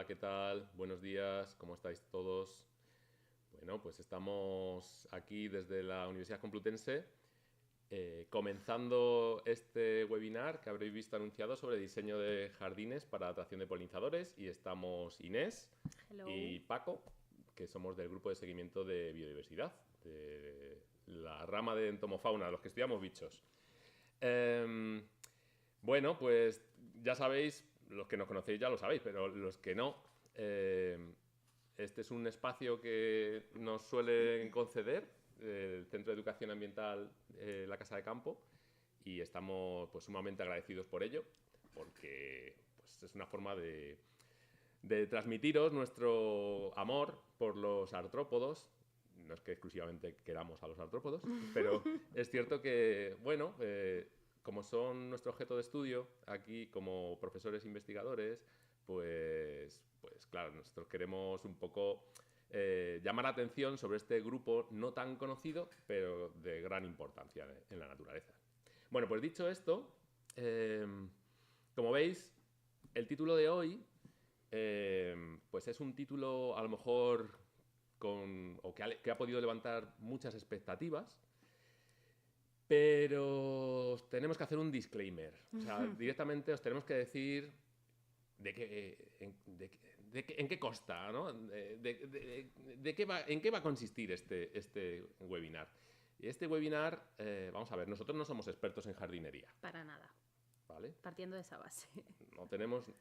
Hola, ¿qué tal? Buenos días, ¿cómo estáis todos? Bueno, pues estamos aquí desde la Universidad Complutense comenzando este webinar que habréis visto anunciado sobre diseño de jardines para atracción de polinizadores y estamos Inés Hello. y Paco, que somos del grupo de seguimiento de biodiversidad, de la rama de entomofauna, los que estudiamos bichos. Em, bueno, pues ya sabéis, los que nos conocéis ya lo sabéis, pero los que no, este es un espacio que nos suelen conceder el Centro de Educación Ambiental, la Casa de Campo, y estamos pues sumamente agradecidos por ello, porque pues, es una forma de transmitiros nuestro amor por los artrópodos. No es que exclusivamente queramos a los artrópodos, pero es cierto que, bueno, como son nuestro objeto de estudio aquí como profesores investigadores, pues claro, nosotros queremos un poco llamar la atención sobre este grupo no tan conocido, pero de gran importancia en la naturaleza. Bueno, pues dicho esto, eh, como veis, el título de hoy pues es un título a lo mejor que ha podido levantar muchas expectativas, pero tenemos que hacer un disclaimer. O sea, directamente os tenemos que decir en qué consta, ¿no? En qué va a consistir este webinar. Este webinar, vamos a ver, nosotros no somos expertos en jardinería, Para nada. ¿vale? Partiendo de esa base. No tenemos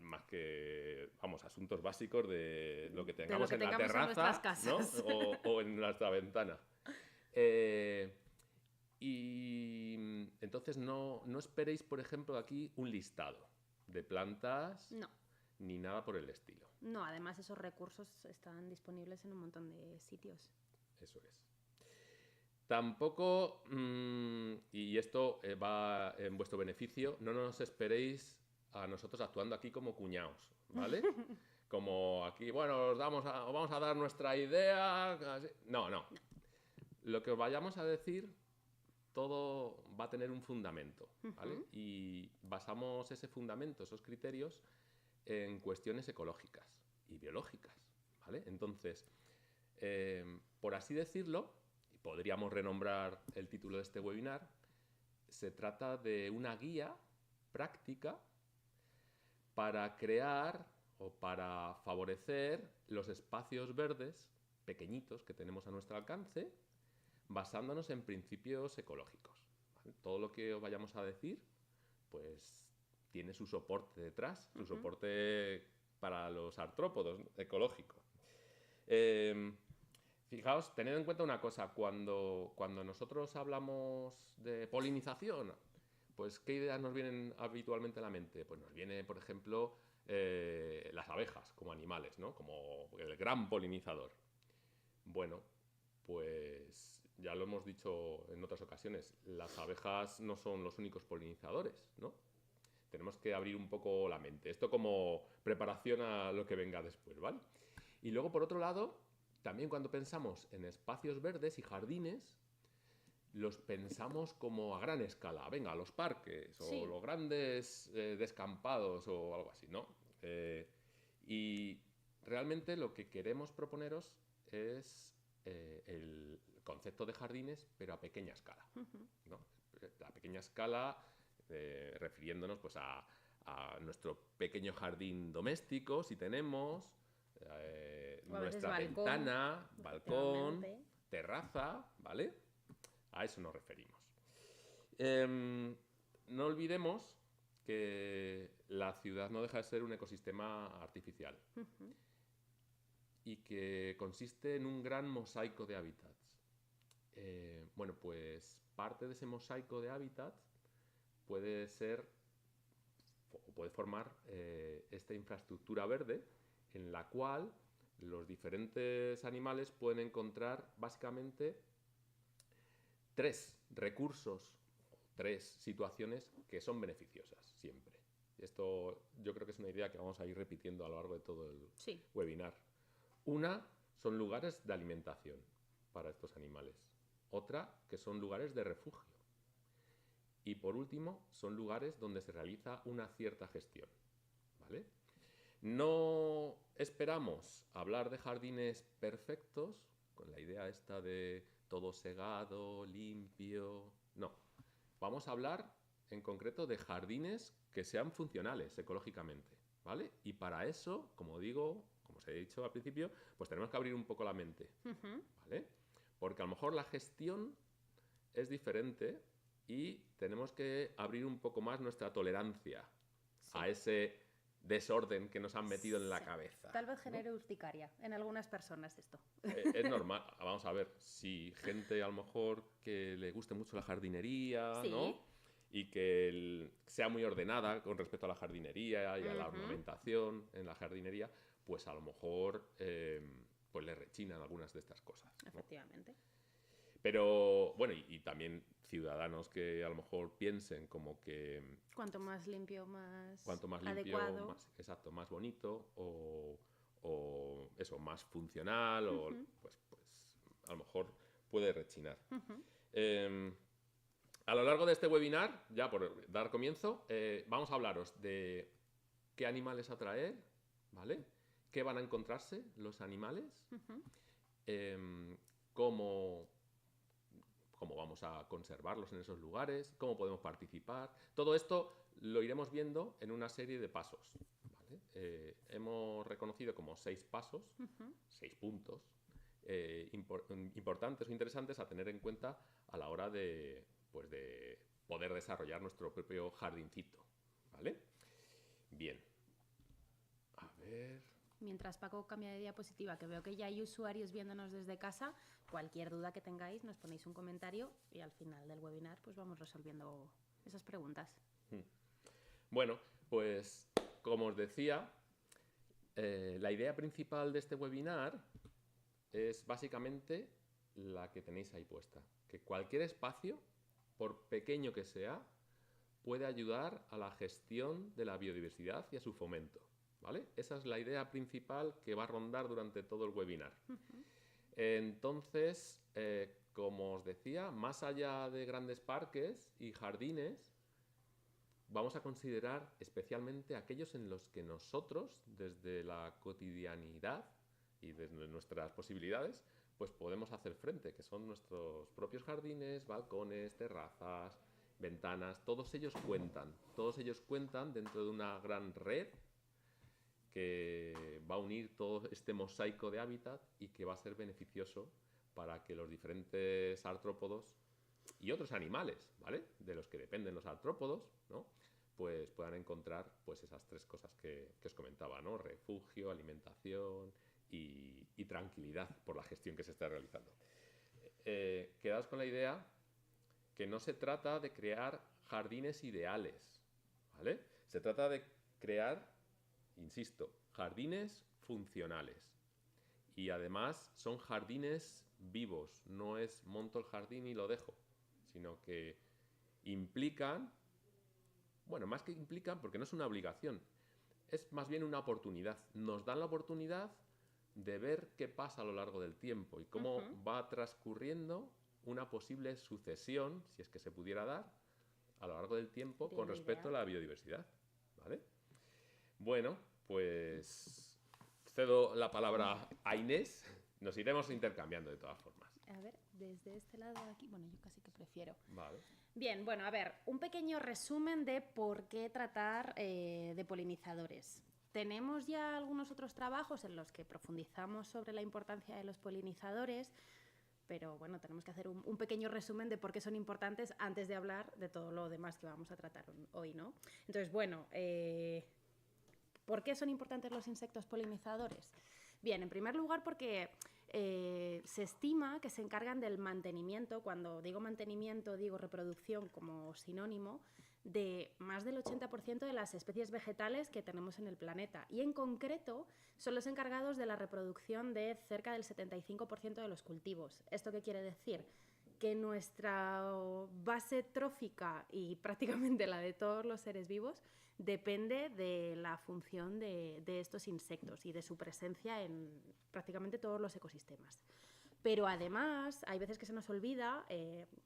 más que, vamos, asuntos básicos de lo que De lo tengamos que en la tengamos en nuestras terraza, ¿no? casas. O en nuestra ventana. Eh, y entonces no esperéis, por ejemplo, aquí un listado de plantas No. ni nada por el estilo. No, además esos recursos están disponibles en un montón de sitios. Eso es. Tampoco, y esto va en vuestro beneficio, no nos esperéis a nosotros actuando aquí como cuñados, ¿vale? Como aquí, bueno, os vamos a dar nuestra idea. No, no. No. Lo que os vayamos a decir, todo va a tener un fundamento, ¿vale? Y basamos ese fundamento, esos criterios, en cuestiones ecológicas y biológicas, ¿vale? Entonces, por así decirlo, y podríamos renombrar el título de este webinar, se trata de una guía práctica para crear o para favorecer los espacios verdes pequeñitos que tenemos a nuestro alcance, basándonos en principios ecológicos. ¿Vale? Todo lo que os vayamos a decir, pues tiene su soporte detrás, su soporte para los artrópodos ecológico. Eh, Fijaos, tened en cuenta una cosa, cuando nosotros hablamos de polinización, pues ¿qué ideas nos vienen habitualmente a la mente? Pues nos viene, por ejemplo, las abejas como animales, ¿no? Como el gran polinizador. Bueno, pues ya lo hemos dicho en otras ocasiones, las abejas no son los únicos polinizadores, ¿no? Tenemos que abrir un poco la mente. Esto como preparación a lo que venga después, ¿vale? Y luego, por otro lado, también cuando pensamos en espacios verdes y jardines, los pensamos como a gran escala. Venga, los parques o Sí. los grandes descampados o algo así, ¿no? Y realmente lo que queremos proponeros es el concepto de jardines, pero a pequeña escala, ¿no? A pequeña escala, refiriéndonos pues a nuestro pequeño jardín doméstico, si tenemos, O a veces nuestra balcón, ventana, balcón, efectivamente. terraza, ¿vale? A eso nos referimos. Eh, no olvidemos que la ciudad no deja de ser un ecosistema artificial y que consiste en un gran mosaico de hábitats. Bueno, pues parte de ese mosaico de hábitats puede ser o puede formar esta infraestructura verde en la cual los diferentes animales pueden encontrar básicamente tres recursos, tres situaciones que son beneficiosas siempre. Esto yo creo que es una idea que vamos a ir repitiendo a lo largo de todo el Sí. webinar. Una son lugares de alimentación para estos animales. Otra que son lugares de refugio. Y por último, son lugares donde se realiza una cierta gestión. ¿Vale? No esperamos hablar de jardines perfectos, con la idea esta de todo segado, limpio. No, vamos a hablar en concreto de jardines que sean funcionales ecológicamente, ¿vale? Y para eso, como digo, como os he dicho al principio, pues tenemos que abrir un poco la mente, ¿vale? Porque a lo mejor la gestión es diferente y tenemos que abrir un poco más nuestra tolerancia a ese desorden que nos han metido en la cabeza. Tal vez ¿no? genere urticaria en algunas personas esto. Es normal. Vamos a ver, si gente a lo mejor que le guste mucho la jardinería, Sí. ¿no? Y que sea muy ordenada con respecto a la jardinería y a la ornamentación en la jardinería, pues a lo mejor pues le rechinan algunas de estas cosas, ¿no? Efectivamente. Pero bueno, y también ciudadanos que a lo mejor piensen como que Cuanto más limpio, más cuanto más limpio, adecuado. más, exacto, más bonito o eso, más funcional o pues a lo mejor puede rechinar. A lo largo de este webinar, ya por dar comienzo, vamos a hablaros de qué animales atraer, ¿vale? ¿Qué van a encontrarse los animales? Cómo vamos a conservarlos en esos lugares, cómo podemos participar. Todo esto lo iremos viendo en una serie de pasos, ¿vale? Hemos reconocido como 6 pasos, 6 puntos importantes o interesantes a tener en cuenta a la hora de poder desarrollar nuestro propio jardincito, ¿vale? Bien. A ver... Mientras Paco cambia de diapositiva, que veo que ya hay usuarios viéndonos desde casa, cualquier duda que tengáis nos ponéis un comentario y al final del webinar pues vamos resolviendo esas preguntas. Bueno, pues como os decía, la idea principal de este webinar es básicamente la que tenéis ahí puesta, que cualquier espacio, por pequeño que sea, puede ayudar a la gestión de la biodiversidad y a su fomento, ¿vale? Esa es la idea principal que va a rondar durante todo el webinar. Entonces, como os decía, más allá de grandes parques y jardines, vamos a considerar especialmente aquellos en los que nosotros, desde la cotidianidad y desde nuestras posibilidades, pues podemos hacer frente, que son nuestros propios jardines, balcones, terrazas, ventanas. Todos ellos cuentan dentro de una gran red que va a unir todo este mosaico de hábitat y que va a ser beneficioso para que los diferentes artrópodos y otros animales, ¿vale?, de los que dependen los artrópodos, ¿no?, pues puedan encontrar pues esas 3 cosas que os comentaba, ¿no?, refugio, alimentación y tranquilidad por la gestión que se está realizando. Quedaos con la idea que no se trata de crear jardines ideales, ¿vale? Se trata de crear, insisto, jardines funcionales. Y además son jardines vivos, no es monto el jardín y lo dejo, sino que implican, bueno, más que implican, porque no es una obligación, es más bien una oportunidad. Nos dan la oportunidad de ver qué pasa a lo largo del tiempo y cómo va transcurriendo una posible sucesión, si es que se pudiera dar, a lo largo del tiempo con respecto a la biodiversidad, ¿vale? Bueno, pues cedo la palabra a Inés. Nos iremos intercambiando de todas formas. A ver, desde este lado de aquí, bueno, yo casi que prefiero. Vale. Bien, bueno, a ver, un pequeño resumen de por qué tratar de polinizadores. Tenemos ya algunos otros trabajos en los que profundizamos sobre la importancia de los polinizadores, pero bueno, tenemos que hacer un pequeño resumen de por qué son importantes antes de hablar de todo lo demás que vamos a tratar hoy, ¿no? Entonces, bueno, ¿por qué son importantes los insectos polinizadores? Bien, en primer lugar porque se estima que se encargan del mantenimiento, cuando digo mantenimiento digo reproducción como sinónimo, de más del 80% de las especies vegetales que tenemos en el planeta. Y en concreto son los encargados de la reproducción de cerca del 75% de los cultivos. ¿Esto qué quiere decir? Que nuestra base trófica y prácticamente la de todos los seres vivos depende de la función de estos insectos y de su presencia en prácticamente todos los ecosistemas. Pero además, hay veces que se nos olvida,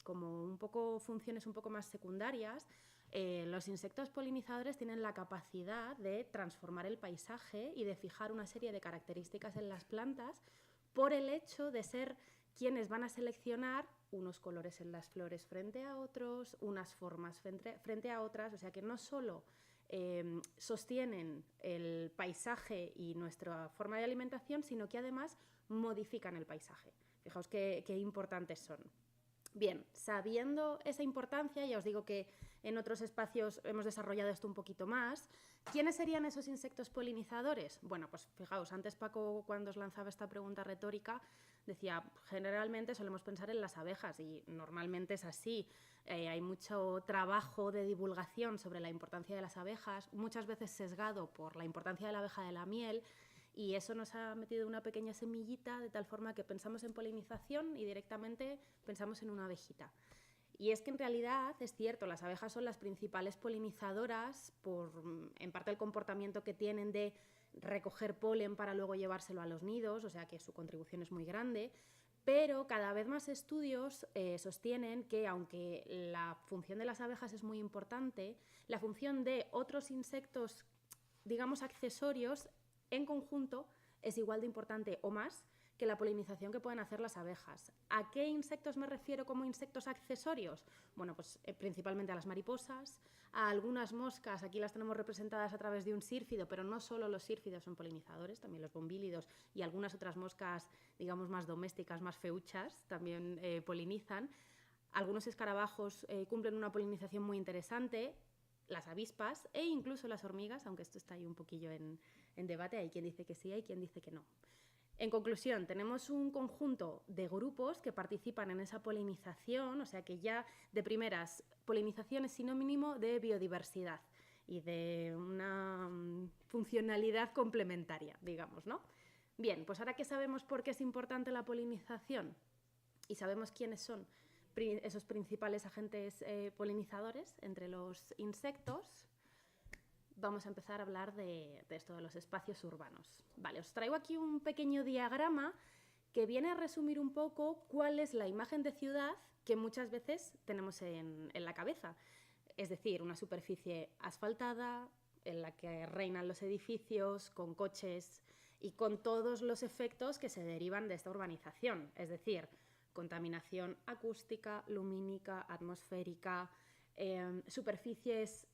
como un poco funciones un poco más secundarias, Los insectos polinizadores tienen la capacidad de transformar el paisaje y de fijar una serie de características en las plantas por el hecho de ser quienes van a seleccionar unos colores en las flores frente a otros, unas formas frente a otras, o sea que no solo sostienen el paisaje y nuestra forma de alimentación, sino que además modifican el paisaje. Fijaos qué importantes son. Bien, sabiendo esa importancia, ya os digo que en otros espacios hemos desarrollado esto un poquito más. ¿Quiénes serían esos insectos polinizadores? Bueno, pues fijaos, antes Paco, cuando os lanzaba esta pregunta retórica, decía, generalmente solemos pensar en las abejas y normalmente es así. Hay mucho trabajo de divulgación sobre la importancia de las abejas, muchas veces sesgado por la importancia de la abeja de la miel, y eso nos ha metido una pequeña semillita de tal forma que pensamos en polinización y directamente pensamos en una abejita. Y es que en realidad es cierto, las abejas son las principales polinizadoras por, en parte, el comportamiento que tienen de recoger polen para luego llevárselo a los nidos, o sea que su contribución es muy grande, pero cada vez más estudios sostienen que aunque la función de las abejas es muy importante, la función de otros insectos, digamos accesorios, en conjunto es igual de importante o más que la polinización que pueden hacer las abejas. ¿A qué insectos me refiero como insectos accesorios? Bueno, pues principalmente a las mariposas, a algunas moscas, aquí las tenemos representadas a través de un sírfido, pero no solo los sírfidos son polinizadores, también los bombílidos y algunas otras moscas, digamos, más domésticas, más feuchas, también polinizan. Algunos escarabajos cumplen una polinización muy interesante, las avispas e incluso las hormigas, aunque esto está ahí un poquillo en debate, hay quien dice que sí, hay quien dice que no. En conclusión, tenemos un conjunto de grupos que participan en esa polinización, o sea que ya de primeras, polinización es sinónimo de biodiversidad y de una funcionalidad complementaria, digamos, ¿no? Bien, pues ahora que sabemos por qué es importante la polinización y sabemos quiénes son esos principales agentes polinizadores entre los insectos, vamos a empezar a hablar de esto de los espacios urbanos. Vale, os traigo aquí un pequeño diagrama que viene a resumir un poco cuál es la imagen de ciudad que muchas veces tenemos en la cabeza. Es decir, una superficie asfaltada en la que reinan los edificios, con coches y con todos los efectos que se derivan de esta urbanización. Es decir, contaminación acústica, lumínica, atmosférica, superficies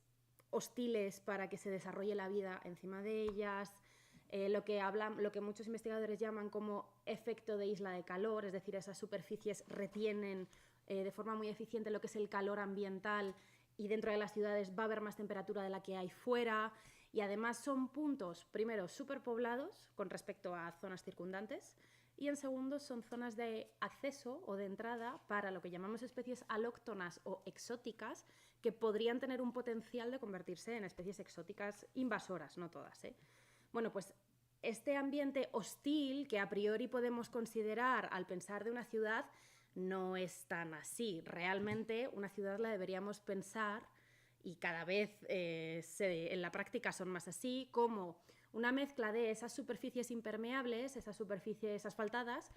hostiles para que se desarrolle la vida encima de ellas, lo que muchos investigadores llaman como efecto de isla de calor, es decir, esas superficies retienen de forma muy eficiente lo que es el calor ambiental y dentro de las ciudades va a haber más temperatura de la que hay fuera, y además son puntos, primero, superpoblados con respecto a zonas circundantes, y en segundo son zonas de acceso o de entrada para lo que llamamos especies alóctonas o exóticas, que podrían tener un potencial de convertirse en especies exóticas invasoras, no todas, ¿eh? Bueno, pues este ambiente hostil que a priori podemos considerar al pensar de una ciudad no es tan así. Realmente una ciudad la deberíamos pensar, y cada vez en la práctica son más así, como una mezcla de esas superficies impermeables, esas superficies asfaltadas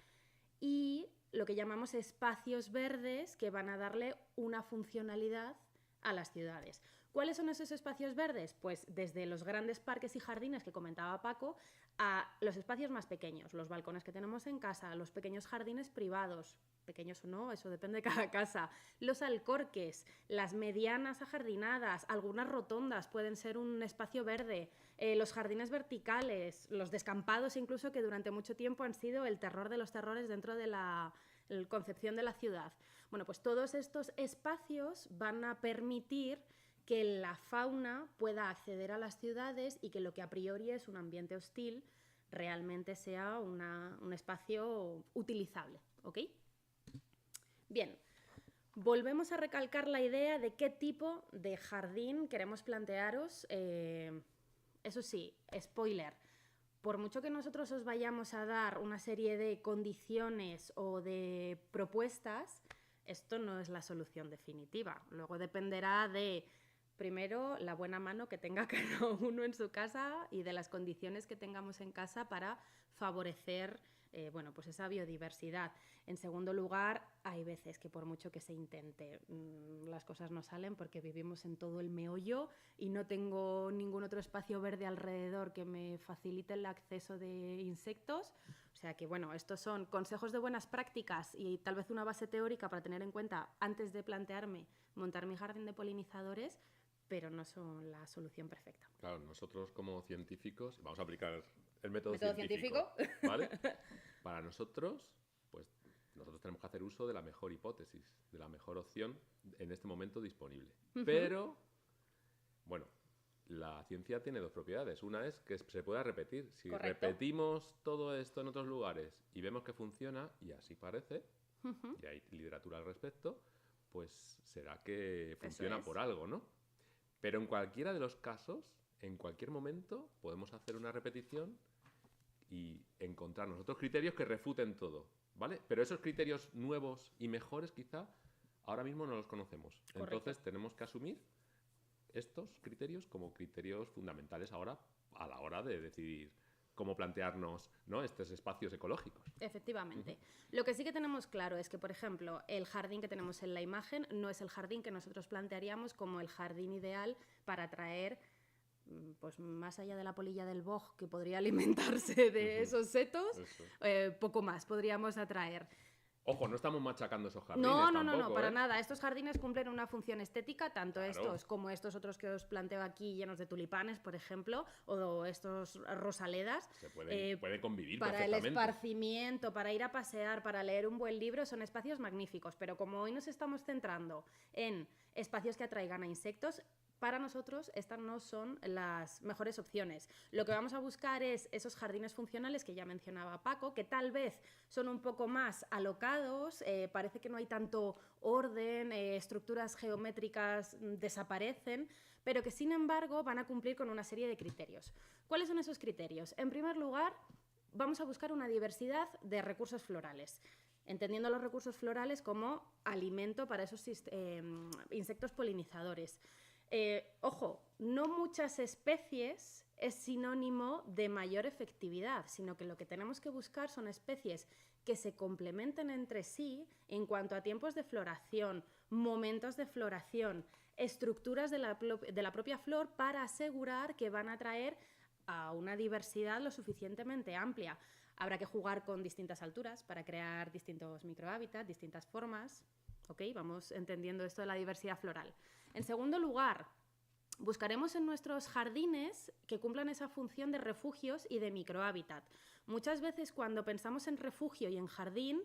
y lo que llamamos espacios verdes que van a darle una funcionalidad a las ciudades. ¿Cuáles son esos espacios verdes? Pues desde los grandes parques y jardines que comentaba Paco a los espacios más pequeños, los balcones que tenemos en casa, los pequeños jardines privados, pequeños o no, eso depende de cada casa, los alcorques, las medianas ajardinadas, algunas rotondas pueden ser un espacio verde, los jardines verticales, los descampados incluso, que durante mucho tiempo han sido el terror de los terrores dentro de la concepción de la ciudad. Bueno, pues todos estos espacios van a permitir que la fauna pueda acceder a las ciudades y que lo que a priori es un ambiente hostil realmente sea un espacio utilizable, ¿ok? Bien, volvemos a recalcar la idea de qué tipo de jardín queremos plantearos. Eso sí, spoiler, por mucho que nosotros os vayamos a dar una serie de condiciones o de propuestas, esto no es la solución definitiva. Luego dependerá de, primero, la buena mano que tenga cada uno en su casa y de las condiciones que tengamos en casa para favorecer bueno, pues esa biodiversidad. En segundo lugar, hay veces que por mucho que se intente, las cosas no salen porque vivimos en todo el meollo y no tengo ningún otro espacio verde alrededor que me facilite el acceso de insectos. O sea que, bueno, estos son consejos de buenas prácticas y tal vez una base teórica para tener en cuenta antes de plantearme montar mi jardín de polinizadores, pero no son la solución perfecta. Claro, nosotros como científicos vamos a aplicar el método científico, ¿vale? Para nosotros, pues nosotros tenemos que hacer uso de la mejor hipótesis, de la mejor opción en este momento disponible. Pero, bueno, la ciencia tiene dos propiedades. Una es que se pueda repetir. Si Correcto. repetimos todo esto en otros lugares y vemos que funciona, y así parece, y hay literatura al respecto, pues será que funciona por algo, ¿no? Pero en cualquiera de los casos, en cualquier momento, podemos hacer una repetición y encontrarnos otros criterios que refuten todo, ¿vale? Pero esos criterios nuevos y mejores, quizá, ahora mismo no los conocemos. Correcto. Entonces tenemos que asumir estos criterios como criterios fundamentales ahora a la hora de decidir cómo plantearnos, ¿no?, estos espacios ecológicos. Efectivamente. Lo que sí que tenemos claro es que, por ejemplo, el jardín que tenemos en la imagen no es el jardín que nosotros plantearíamos como el jardín ideal para atraer, pues más allá de la polilla del boj que podría alimentarse de esos setos, poco más podríamos atraer. Ojo, no estamos machacando esos jardines. No, para nada. Estos jardines cumplen una función estética, tanto estos como estos otros que os planteo aquí, llenos de tulipanes, por ejemplo, o estos rosaledas. Se puede convivir para el perfectamente. esparcimiento, para ir a pasear, para leer un buen libro, son espacios magníficos. Pero como hoy nos estamos centrando en espacios que atraigan a insectos, para nosotros estas no son las mejores opciones. Lo que vamos a buscar es esos jardines funcionales que ya mencionaba Paco, que tal vez son un poco más alocados, parece que no hay tanto orden, estructuras geométricas desaparecen, pero que sin embargo van a cumplir con una serie de criterios. ¿Cuáles son esos criterios? En primer lugar, vamos a buscar una diversidad de recursos florales, entendiendo los recursos florales como alimento para esos insectos polinizadores. Ojo, no muchas especies es sinónimo de mayor efectividad, sino que lo que tenemos que buscar son especies que se complementen entre sí en cuanto a tiempos de floración, momentos de floración, estructuras de la propia flor para asegurar que van a atraer a una diversidad lo suficientemente amplia. Habrá que jugar con distintas alturas para crear distintos microhábitats, distintas formas. ¿Ok? Vamos entendiendo esto de la diversidad floral. En segundo lugar, buscaremos en nuestros jardines que cumplan esa función de refugios y de microhábitat. Muchas veces cuando pensamos en refugio y en jardín,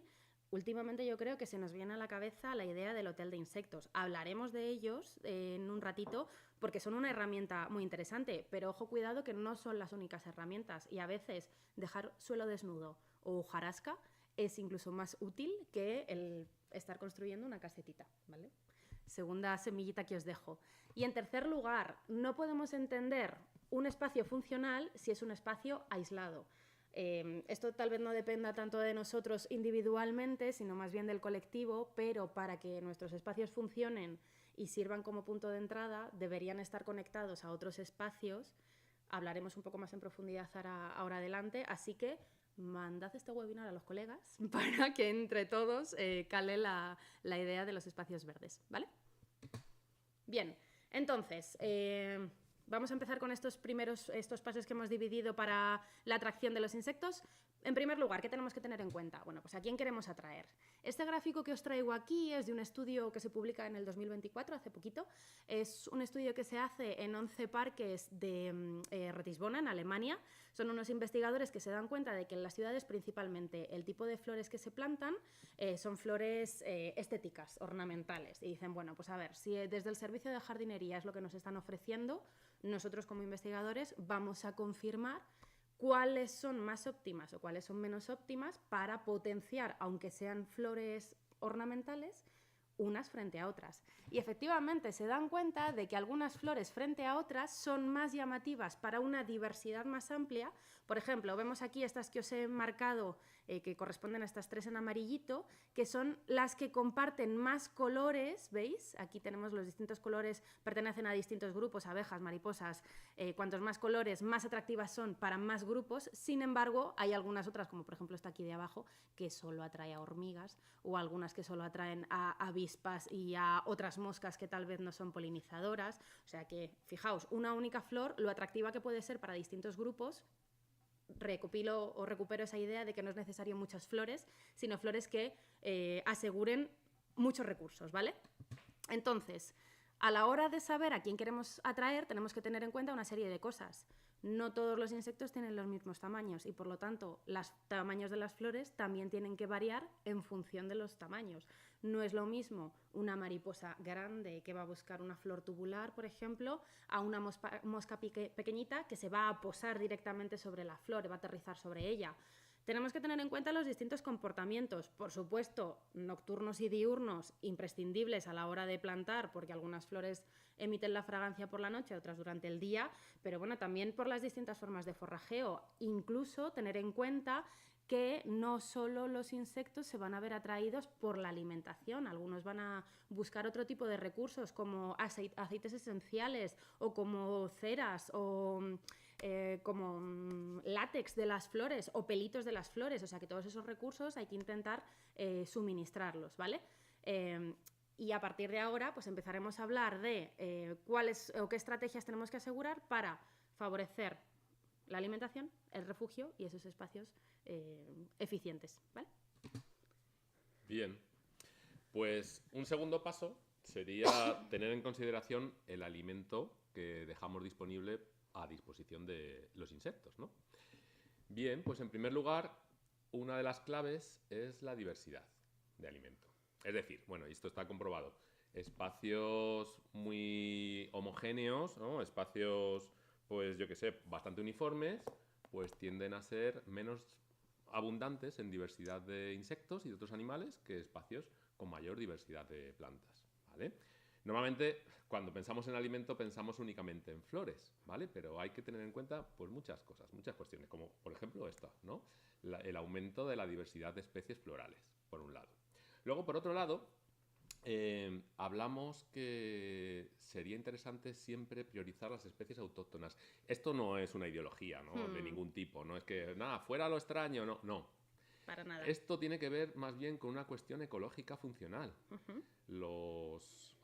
últimamente yo creo que se nos viene a la cabeza la idea del hotel de insectos. Hablaremos de ellos en un ratito porque son una herramienta muy interesante, pero ojo, cuidado que no son las únicas herramientas y a veces dejar suelo desnudo o hojarasca es incluso más útil que el estar construyendo una casetita, ¿vale? Segunda semillita que os dejo. Y en tercer lugar, no podemos entender un espacio funcional si es un espacio aislado. Esto tal vez no dependa tanto de nosotros individualmente, sino más bien del colectivo, pero para que nuestros espacios funcionen y sirvan como punto de entrada, deberían estar conectados a otros espacios. Hablaremos un poco más en profundidad ahora adelante, así que mandad este webinar a los colegas para que entre todos cale la idea de los espacios verdes, ¿vale? Bien, entonces, vamos a empezar con estos pasos que hemos dividido para la atracción de los insectos. En primer lugar, ¿qué tenemos que tener en cuenta? Bueno, pues ¿a quién queremos atraer? Este gráfico que os traigo aquí es de un estudio que se publica en el 2024, hace poquito. Es un estudio que se hace en 11 parques de Ratisbona, en Alemania. Son unos investigadores que se dan cuenta de que en las ciudades principalmente el tipo de flores que se plantan son flores estéticas, ornamentales. Y dicen, bueno, pues a ver, si desde el servicio de jardinería es lo que nos están ofreciendo, nosotros como investigadores vamos a confirmar cuáles son más óptimas o cuáles son menos óptimas para potenciar, aunque sean flores ornamentales, unas frente a otras. Y efectivamente se dan cuenta de que algunas flores frente a otras son más llamativas para una diversidad más amplia. Por ejemplo, vemos aquí estas que os he marcado, que corresponden a estas 3 en amarillito, que son las que comparten más colores, ¿veis? Aquí tenemos los distintos colores, pertenecen a distintos grupos, abejas, mariposas. Cuantos más colores, más atractivas son para más grupos. Sin embargo, hay algunas otras, como por ejemplo esta aquí de abajo, que solo atrae a hormigas, o algunas que solo atraen a avispas y a otras moscas que tal vez no son polinizadoras. O sea que, fijaos, una única flor, lo atractiva que puede ser para distintos grupos. Recupero esa idea de que no es necesario muchas flores, sino flores que aseguren muchos recursos, ¿vale? Entonces, a la hora de saber a quién queremos atraer, tenemos que tener en cuenta una serie de cosas. No todos los insectos tienen los mismos tamaños y, por lo tanto, los tamaños de las flores también tienen que variar en función de los tamaños. No es lo mismo una mariposa grande que va a buscar una flor tubular, por ejemplo, a una mosca pequeñita que se va a posar directamente sobre la flor, va a aterrizar sobre ella. Tenemos que tener en cuenta los distintos comportamientos, por supuesto, nocturnos y diurnos, imprescindibles a la hora de plantar, porque algunas flores emiten la fragancia por la noche, otras durante el día, pero bueno, también por las distintas formas de forrajeo. Incluso tener en cuenta que no solo los insectos se van a ver atraídos por la alimentación, algunos van a buscar otro tipo de recursos como aceites esenciales o como ceras o como látex de las flores o pelitos de las flores, o sea que todos esos recursos hay que intentar suministrarlos, ¿vale? Y a partir de ahora pues empezaremos a hablar de cuáles o qué estrategias tenemos que asegurar para favorecer la alimentación, el refugio y esos espacios eficientes, ¿vale? Bien, pues un segundo paso sería tener en consideración el alimento que dejamos disponible a disposición de los insectos, ¿no? Bien, pues en primer lugar, una de las claves es la diversidad de alimento. Es decir, bueno, esto está comprobado, espacios muy homogéneos, ¿no? Espacios, pues yo que sé, bastante uniformes, pues tienden a ser menos abundantes en diversidad de insectos y de otros animales que espacios con mayor diversidad de plantas, ¿vale? Normalmente, cuando pensamos en alimento, pensamos únicamente en flores, ¿vale? Pero hay que tener en cuenta pues, muchas cosas, muchas cuestiones, como por ejemplo esta, ¿no? El aumento de la diversidad de especies florales, por un lado. Luego, por otro lado, hablamos que sería interesante siempre priorizar las especies autóctonas. Esto no es una ideología, ¿no? De ningún tipo, no es que, nada, fuera lo extraño, no, no. Para nada. Esto tiene que ver más bien con una cuestión ecológica funcional.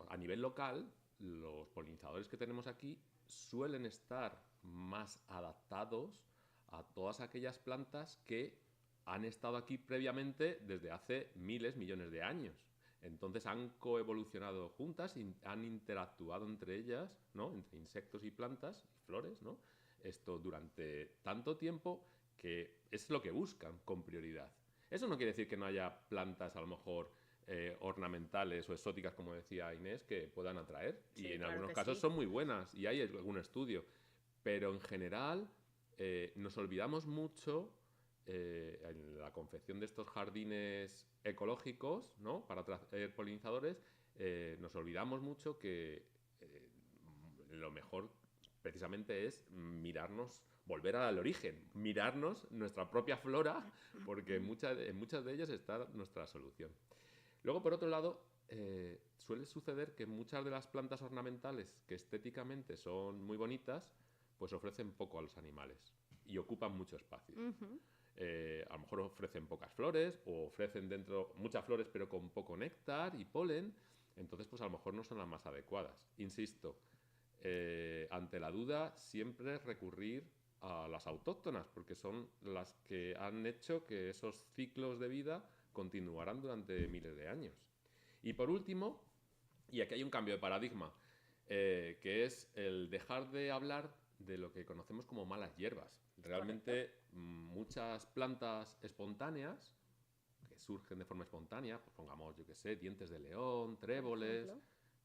A nivel local, los polinizadores que tenemos aquí suelen estar más adaptados a todas aquellas plantas que han estado aquí previamente desde hace miles, millones de años. Entonces han coevolucionado juntas y han interactuado entre ellas, ¿no? Entre insectos y plantas y flores, ¿no? Esto durante tanto tiempo que es lo que buscan con prioridad. Eso no quiere decir que no haya plantas a lo mejor ornamentales o exóticas, como decía Inés, que puedan atraer. Sí, y en claro algunos casos sí. Son muy buenas y hay algún estudio. Pero en general nos olvidamos mucho en la confección de estos jardines ecológicos, ¿no? Para atraer polinizadores, nos olvidamos mucho que lo mejor precisamente es mirarnos, volver al origen, mirarnos nuestra propia flora, porque en muchas de ellas está nuestra solución. Luego, por otro lado, suele suceder que muchas de las plantas ornamentales que estéticamente son muy bonitas, pues ofrecen poco a los animales y ocupan mucho espacio. A lo mejor ofrecen pocas flores o ofrecen dentro muchas flores pero con poco néctar y polen, entonces pues a lo mejor no son las más adecuadas. Insisto, ante la duda siempre recurrir a las autóctonas porque son las que han hecho que esos ciclos de vida continuarán durante miles de años. Y por último, y aquí hay un cambio de paradigma, que es el dejar de hablar de lo que conocemos como malas hierbas. Realmente muchas plantas espontáneas que surgen de forma espontánea, pues pongamos, yo qué sé, dientes de león, tréboles,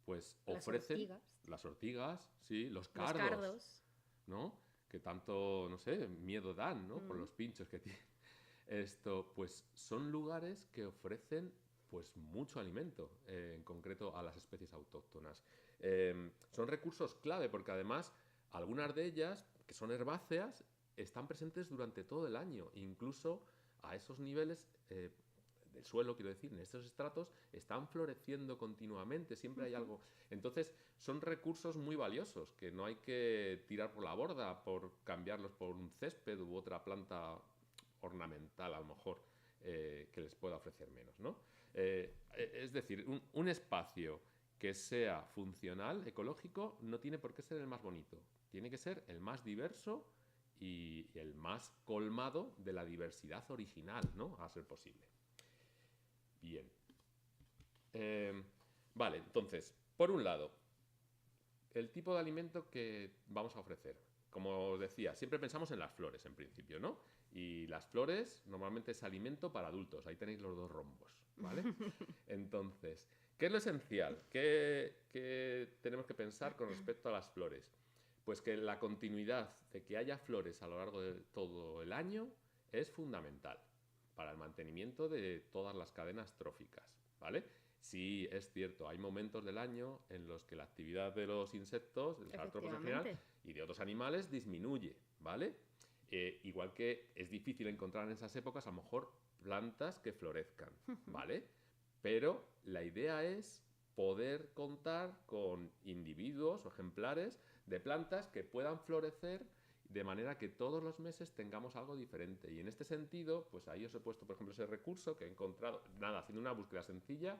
pues ofrecen las ortigas, sí, los cardos, ¿no? Que tanto, no sé, miedo dan, ¿no? Por los pinchos que tienen. Esto, pues son lugares que ofrecen pues mucho alimento, en concreto a las especies autóctonas. Son recursos clave porque además algunas de ellas, que son herbáceas, están presentes durante todo el año. Incluso a esos niveles del suelo, quiero decir, en estos estratos, están floreciendo continuamente, siempre hay algo. Entonces, son recursos muy valiosos que no hay que tirar por la borda por cambiarlos por un césped u otra planta ornamental, a lo mejor, que les pueda ofrecer menos, ¿no? Es decir, un espacio que sea funcional, ecológico, no tiene por qué ser el más bonito. Tiene que ser el más diverso y el más colmado de la diversidad original, ¿no? A ser posible. Bien. Vale, entonces, por un lado, el tipo de alimento que vamos a ofrecer. Como os decía, siempre pensamos en las flores en principio, ¿no? Y las flores normalmente es alimento para adultos. Ahí tenéis los dos rombos, ¿vale? Entonces, ¿qué es lo esencial? ¿Qué tenemos que pensar con respecto a las flores? Pues que la continuidad de que haya flores a lo largo de todo el año es fundamental para el mantenimiento de todas las cadenas tróficas, ¿vale? Sí, es cierto, hay momentos del año en los que la actividad de los insectos, de los artrópodos en general, y de otros animales disminuye, ¿vale? Igual que es difícil encontrar en esas épocas a lo mejor plantas que florezcan, ¿vale? Pero la idea es poder contar con individuos o ejemplares de plantas que puedan florecer de manera que todos los meses tengamos algo diferente. Y en este sentido, pues ahí os he puesto, por ejemplo, ese recurso que he encontrado, nada, haciendo una búsqueda sencilla,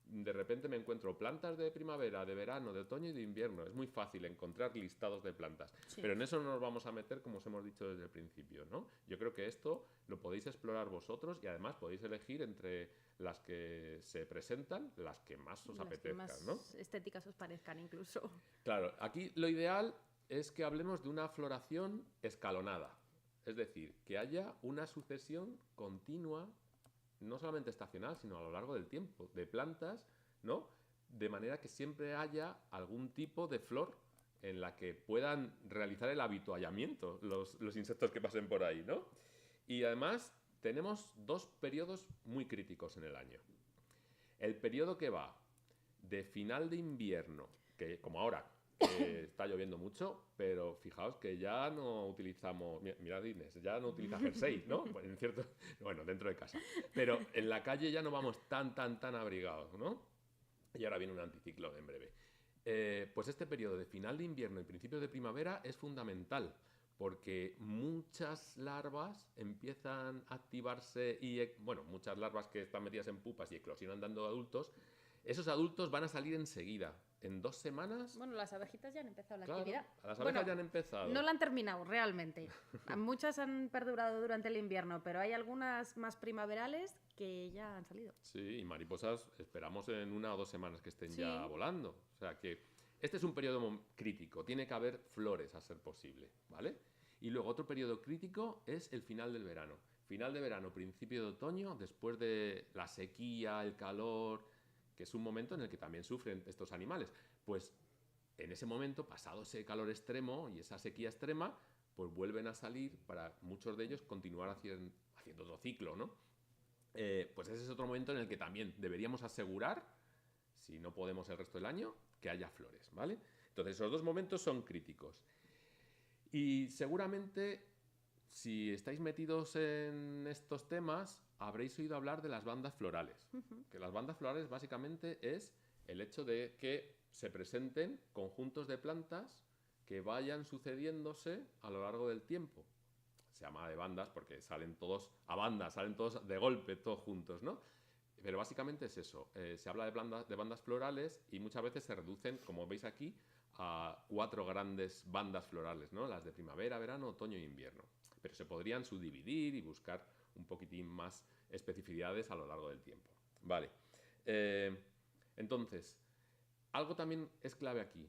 de repente me encuentro plantas de primavera, de verano, de otoño y de invierno. Es muy fácil encontrar listados de plantas. Sí. Pero en eso no nos vamos a meter, como os hemos dicho desde el principio, ¿no? Yo creo que esto lo podéis explorar vosotros y además podéis elegir entre las que se presentan, las que más os apetezcan, más, ¿no? Estéticas os parezcan incluso. Claro, aquí lo ideal es que hablemos de una floración escalonada. Es decir, que haya una sucesión continua, no solamente estacional, sino a lo largo del tiempo, de plantas, ¿no? De manera que siempre haya algún tipo de flor en la que puedan realizar el habituallamiento los insectos que pasen por ahí, ¿no? Y además tenemos dos periodos muy críticos en el año. El periodo que va de final de invierno, que como ahora está lloviendo mucho, pero fijaos que ya no utilizamos, mirad Inés, ya no utiliza jersey, ¿no? En cierto, bueno, dentro de casa, pero en la calle ya no vamos tan abrigados, ¿no? Y ahora viene un anticiclón en breve. Pues este periodo de final de invierno y principio de primavera es fundamental, porque muchas larvas empiezan a activarse y, bueno, muchas larvas que están metidas en pupas y eclosionan dando adultos, esos adultos van a salir enseguida. En 2 semanas... Bueno, las abejitas ya han empezado la claro, actividad. Las abejas ya han empezado. No la han terminado, realmente. Muchas han perdurado durante el invierno, pero hay algunas más primaverales que ya han salido. Sí, y mariposas esperamos en 1 o 2 semanas que estén ya volando. O sea que este es un periodo crítico. Tiene que haber flores a ser posible, ¿vale? Y luego otro periodo crítico es el final del verano. Final de verano, principio de otoño, después de la sequía, el calor, que es un momento en el que también sufren estos animales. Pues en ese momento, pasado ese calor extremo y esa sequía extrema, pues vuelven a salir para muchos de ellos continuar haciendo otro ciclo, ¿no? Pues ese es otro momento en el que también deberíamos asegurar, si no podemos el resto del año, que haya flores, ¿vale? Entonces esos dos momentos son críticos. Y seguramente, si estáis metidos en estos temas, habréis oído hablar de las bandas florales. Que las bandas florales básicamente es el hecho de que se presenten conjuntos de plantas que vayan sucediéndose a lo largo del tiempo. Se llama de bandas porque salen todos a bandas, salen todos de golpe, todos juntos, ¿no? Pero básicamente es eso. Se habla de bandas florales y muchas veces se reducen, como veis aquí, a 4 grandes bandas florales, ¿no? Las de primavera, verano, otoño e invierno. Pero se podrían subdividir y buscar un poquitín más especificidades a lo largo del tiempo. Vale. Entonces, algo también es clave aquí.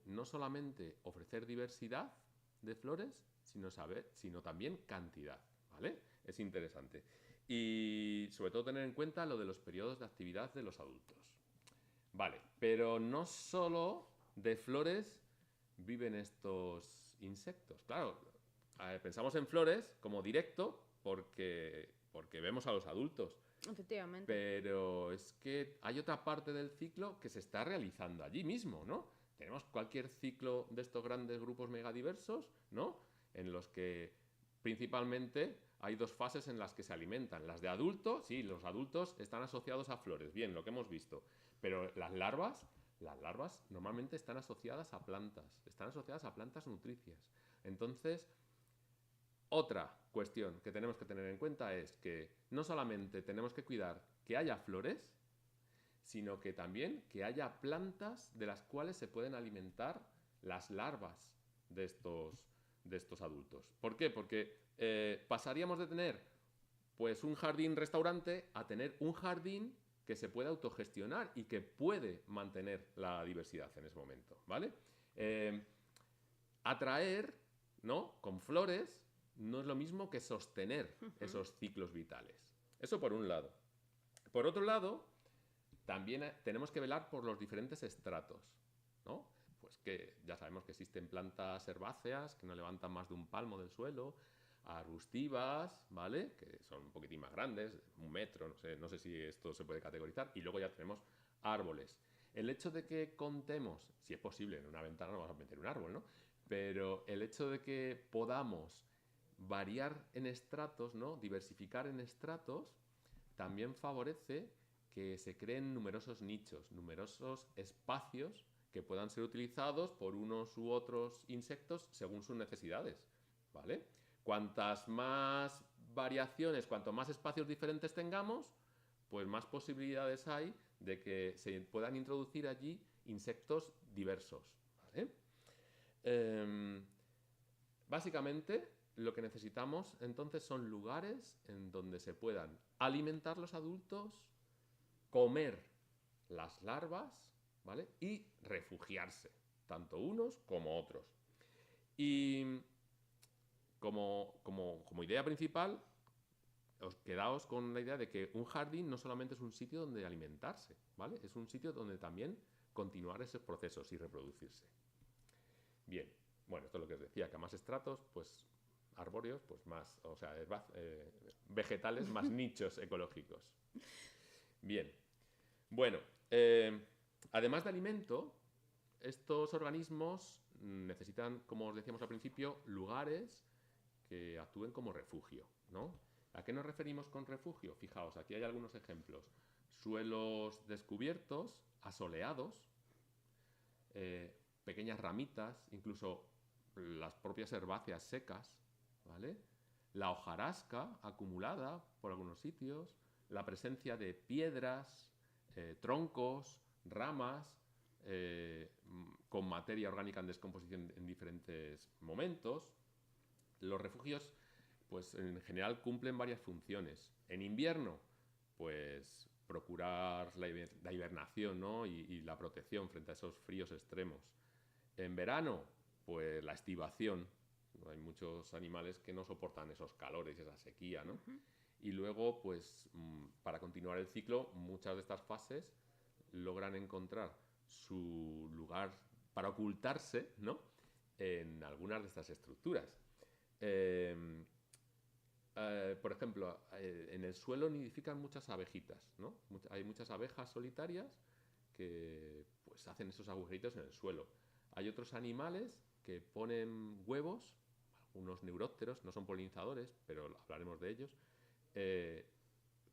No solamente ofrecer diversidad de flores, sino también cantidad, ¿vale? Es interesante. Y sobre todo tener en cuenta lo de los periodos de actividad de los adultos. Vale, pero no solo de flores viven estos insectos. Claro, pensamos en flores como directo porque vemos a los adultos, Efectivamente. Pero es que hay otra parte del ciclo que se está realizando allí mismo, ¿no? Tenemos cualquier ciclo de estos grandes grupos megadiversos, ¿no? En los que principalmente hay dos fases en las que se alimentan. Las de adultos, sí, los adultos están asociados a flores, bien, lo que hemos visto. Pero las larvas normalmente están asociadas a plantas nutricias. Entonces, otra cuestión que tenemos que tener en cuenta es que no solamente tenemos que cuidar que haya flores, sino que también que haya plantas de las cuales se pueden alimentar las larvas de estos adultos. ¿Por qué? Porque pasaríamos de tener pues un jardín-restaurante a tener un jardín que se puede autogestionar y que puede mantener la diversidad en ese momento, ¿vale? Atraer, ¿no? Con flores no es lo mismo que sostener esos ciclos vitales. Eso por un lado. Por otro lado, también tenemos que velar por los diferentes estratos, ¿no? Pues que ya sabemos que existen plantas herbáceas que no levantan más de un palmo del suelo, arbustivas, ¿vale? Que son un poquitín más grandes, 1 metro, no sé si esto se puede categorizar. Y luego ya tenemos árboles. El hecho de que contemos, si es posible, en una ventana no vamos a meter un árbol, ¿no? Pero el hecho de que podamos variar en estratos, ¿no? Diversificar en estratos, también favorece que se creen numerosos nichos, numerosos espacios que puedan ser utilizados por unos u otros insectos según sus necesidades, ¿vale? Cuantas más variaciones, cuanto más espacios diferentes tengamos, pues más posibilidades hay de que se puedan introducir allí insectos diversos, ¿vale? Básicamente, lo que necesitamos entonces son lugares en donde se puedan alimentar los adultos, comer las larvas, ¿vale? Y refugiarse, tanto unos como otros. Y como idea principal, os quedaos con la idea de que un jardín no solamente es un sitio donde alimentarse, ¿vale? Es un sitio donde también continuar esos procesos y reproducirse. Bien, bueno, esto es lo que os decía, que a más estratos, pues arbóreos, pues más, o sea, vegetales, más nichos ecológicos. Bien, bueno, además de alimento, estos organismos necesitan, como os decíamos al principio, lugares que actúen como refugio, ¿no? ¿A qué nos referimos con refugio? Fijaos, aquí hay algunos ejemplos. Suelos descubiertos, asoleados, pequeñas ramitas, incluso las propias herbáceas secas, ¿vale? La hojarasca acumulada por algunos sitios, la presencia de piedras, troncos, ramas, con materia orgánica en descomposición en diferentes momentos. Los refugios, pues en general cumplen varias funciones. En invierno, pues procurar la hibernación, ¿no? y la protección frente a esos fríos extremos. En verano, pues la estivación. Hay muchos animales que no soportan esos calores y esa sequía, ¿no? Y luego, pues para continuar el ciclo, muchas de estas fases logran encontrar su lugar para ocultarse, ¿no? En algunas de estas estructuras. Por ejemplo, en el suelo nidifican muchas abejitas, ¿no? Hay muchas abejas solitarias que pues hacen esos agujeritos en el suelo. Hay otros animales que ponen huevos, algunos neurópteros, no son polinizadores, pero hablaremos de ellos,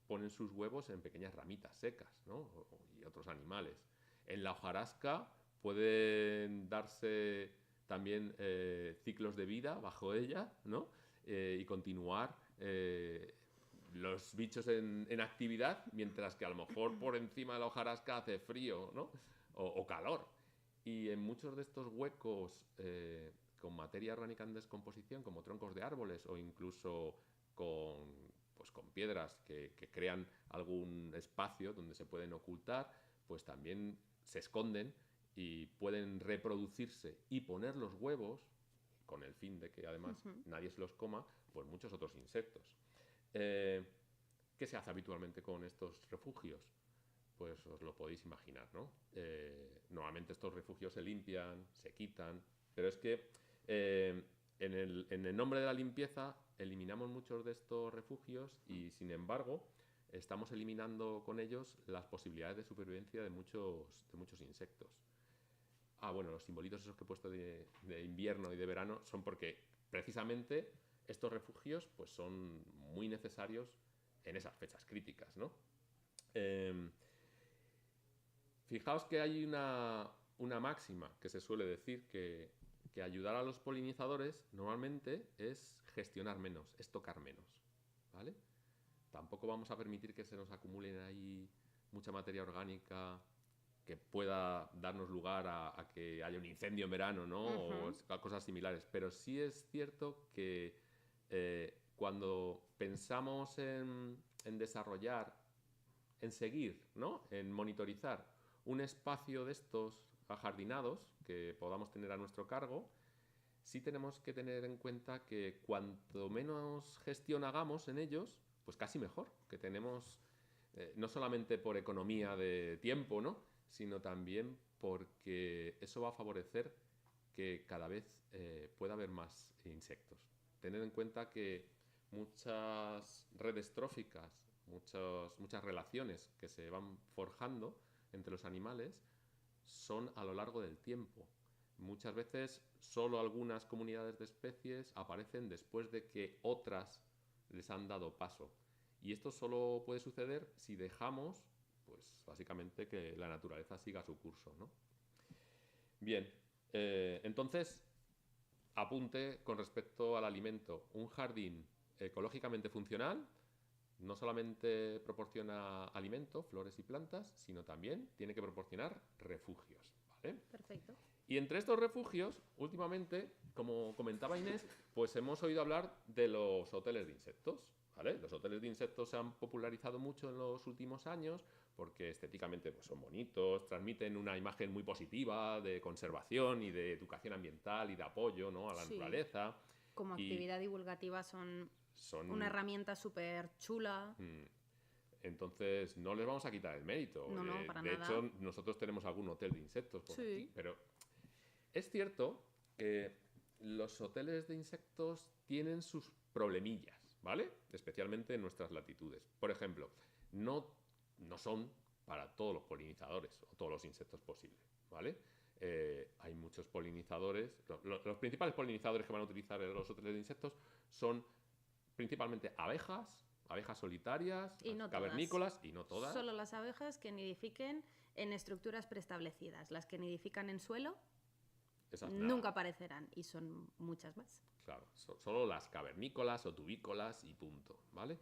ponen sus huevos en pequeñas ramitas secas, ¿no? Y otros animales. En la hojarasca pueden darse también ciclos de vida bajo ella, ¿no? Y continuar los bichos en actividad, mientras que a lo mejor por encima de la hojarasca hace frío, ¿no? o calor. Y en muchos de estos huecos con materia orgánica en descomposición, como troncos de árboles o incluso con piedras que crean algún espacio donde se pueden ocultar, pues también se esconden y pueden reproducirse y poner los huevos, con el fin de que además nadie se los coma, pues muchos otros insectos. ¿Qué se hace habitualmente con estos refugios? Pues os lo podéis imaginar, ¿no? Normalmente estos refugios se limpian, se quitan, pero es que en el nombre de la limpieza eliminamos muchos de estos refugios y, sin embargo, estamos eliminando con ellos las posibilidades de supervivencia de muchos insectos. Bueno, los simbolitos esos que he puesto de invierno y de verano son porque precisamente estos refugios pues, son muy necesarios en esas fechas críticas, ¿no? Fijaos que hay una máxima que se suele decir que ayudar a los polinizadores normalmente es gestionar menos, es tocar menos, ¿vale? Tampoco vamos a permitir que se nos acumulen ahí mucha materia orgánica que pueda darnos lugar a que haya un incendio en verano, ¿no? O cosas similares. Pero sí es cierto que cuando pensamos en desarrollar, en seguir, ¿no? En monitorizar un espacio de estos ajardinados que podamos tener a nuestro cargo, sí tenemos que tener en cuenta que cuanto menos gestión hagamos en ellos, pues casi mejor, que tenemos, no solamente por economía de tiempo, ¿no? Sino también porque eso va a favorecer que cada vez pueda haber más insectos. Tener en cuenta que muchas redes tróficas, muchas relaciones que se van forjando entre los animales son a lo largo del tiempo. Muchas veces solo algunas comunidades de especies aparecen después de que otras les han dado paso. Y esto solo puede suceder si dejamos, pues básicamente, que la naturaleza siga su curso, ¿no? Bien, entonces, apunte con respecto al alimento. Un jardín ecológicamente funcional no solamente proporciona alimento, flores y plantas, sino también tiene que proporcionar refugios, ¿vale? Perfecto. Y entre estos refugios, últimamente, como comentaba Inés, pues hemos oído hablar de los hoteles de insectos, ¿vale? Los hoteles de insectos se han popularizado mucho en los últimos años porque estéticamente pues, son bonitos, transmiten una imagen muy positiva de conservación y de educación ambiental y de apoyo, ¿no? A la naturaleza. Como actividad divulgativa son una herramienta súper chula. Entonces, no les vamos a quitar el mérito. No, para de nada. hecho, nosotros tenemos algún hotel de insectos por aquí, pero es cierto que los hoteles de insectos tienen sus problemillas, ¿vale? Especialmente en nuestras latitudes. Por ejemplo, no son para todos los polinizadores o todos los insectos posibles, ¿vale? Hay muchos polinizadores. Los principales polinizadores que van a utilizar los hoteles de insectos son principalmente abejas solitarias, y no cavernícolas, todas. y no todas. Solo las abejas que nidifiquen en estructuras preestablecidas. Las que nidifican en suelo nunca aparecerán, y son muchas más. Claro, solo las cavernícolas o tubícolas y punto, ¿vale?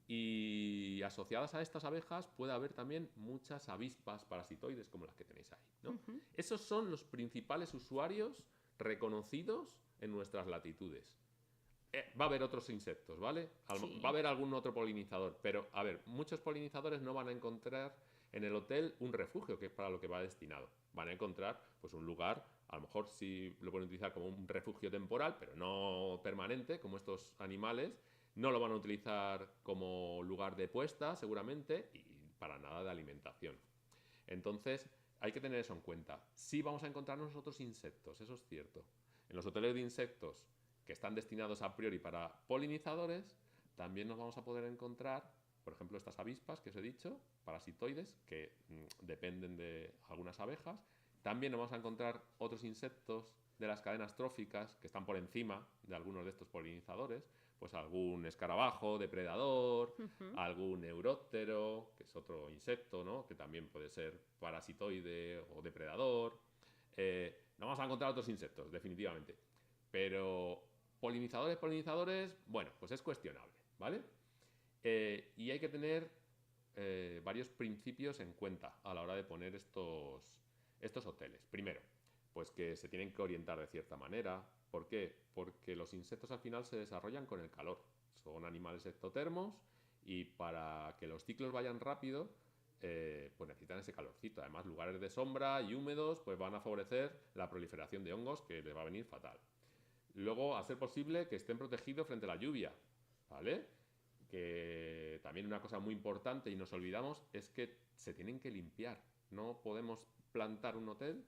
Y asociadas a estas abejas puede haber también muchas avispas parasitoides como las que tenéis ahí, ¿no? Esos son los principales usuarios reconocidos en nuestras latitudes. Va a haber otros insectos, ¿vale? Va a haber algún otro polinizador, pero, a ver, muchos polinizadores no van a encontrar en el hotel un refugio, que es para lo que va destinado. Van a encontrar, pues, un lugar, a lo mejor sí lo pueden utilizar como un refugio temporal, pero no permanente, como estos animales. No lo van a utilizar como lugar de puesta, seguramente, y para nada de alimentación. Entonces, hay que tener eso en cuenta. Sí vamos a encontrarnos otros insectos, eso es cierto. En los hoteles de insectos que están destinados a priori para polinizadores, también nos vamos a poder encontrar, por ejemplo, estas avispas que os he dicho, parasitoides, que dependen de algunas abejas. También nos vamos a encontrar otros insectos de las cadenas tróficas que están por encima de algunos de estos polinizadores, pues algún escarabajo, depredador, algún neuróptero, que es otro insecto, ¿no? Que también puede ser parasitoide o depredador. No vamos a encontrar otros insectos, definitivamente. Pero polinizadores, bueno, pues es cuestionable, ¿vale? Y hay que tener varios principios en cuenta a la hora de poner estos hoteles. Primero, pues que se tienen que orientar de cierta manera. ¿Por qué? Porque los insectos al final se desarrollan con el calor. Son animales ectotermos y para que los ciclos vayan rápido, pues necesitan ese calorcito. Además, lugares de sombra y húmedos pues van a favorecer la proliferación de hongos, que les va a venir fatal. Luego, a ser posible, que estén protegidos frente a la lluvia, ¿vale? Que también una cosa muy importante y nos olvidamos es que se tienen que limpiar. No podemos plantar un hotel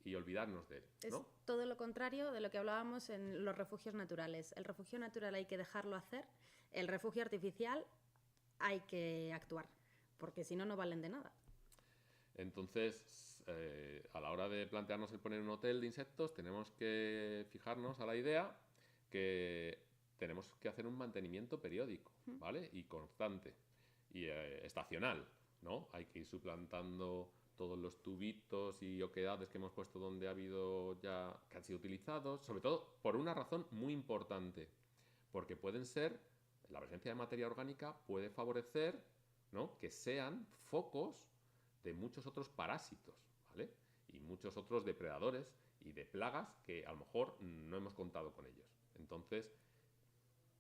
y olvidarnos de él, ¿no? Es todo lo contrario de lo que hablábamos en los refugios naturales. El refugio natural hay que dejarlo hacer. El refugio artificial hay que actuar, porque si no, no valen de nada. Entonces, a la hora de plantearnos el poner un hotel de insectos, tenemos que fijarnos a la idea que tenemos que hacer un mantenimiento periódico, ¿vale? Y constante y estacional, ¿no? Hay que ir suplantando todos los tubitos y oquedades que hemos puesto donde ha habido ya que han sido utilizados, sobre todo por una razón muy importante, porque pueden ser, la presencia de materia orgánica puede favorecer, ¿no?, que sean focos de muchos otros parásitos, ¿vale? Y muchos otros depredadores y de plagas que a lo mejor no hemos contado con ellos. Entonces,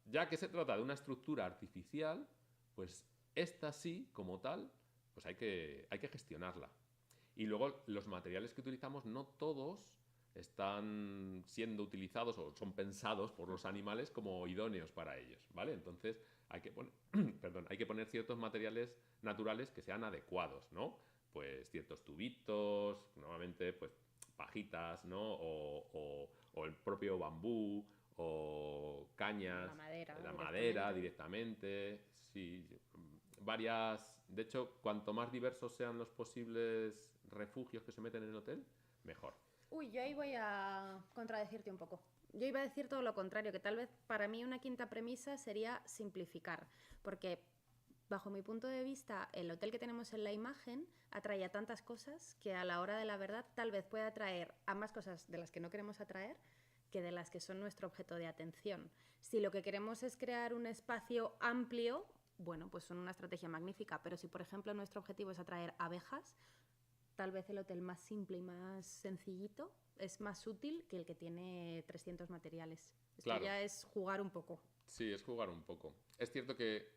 ya que se trata de una estructura artificial, pues esta sí, como tal, pues hay que gestionarla. Y luego los materiales que utilizamos no todos están siendo utilizados o son pensados por los animales como idóneos para ellos, ¿vale? Entonces hay que poner, hay que poner ciertos materiales naturales que sean adecuados, ¿no? Pues ciertos tubitos, normalmente pues pajitas, ¿no? O el propio bambú o cañas, la madera directamente, sí, varias. De hecho, cuanto más diversos sean los posibles refugios que se meten en el hotel, mejor. Uy, yo ahí voy a contradecirte un poco. Yo iba a decir todo lo contrario, que tal vez para mí una quinta premisa sería simplificar, porque bajo mi punto de vista, el hotel que tenemos en la imagen atrae a tantas cosas que a la hora de la verdad tal vez pueda atraer a más cosas de las que no queremos atraer que de las que son nuestro objeto de atención. Si lo que queremos es crear un espacio amplio, bueno, pues son una estrategia magnífica, pero si por ejemplo nuestro objetivo es atraer abejas, tal vez el hotel más simple y más sencillito es más útil que el que tiene 300 materiales. Esto ya es jugar un poco. Sí, es jugar un poco. Es cierto que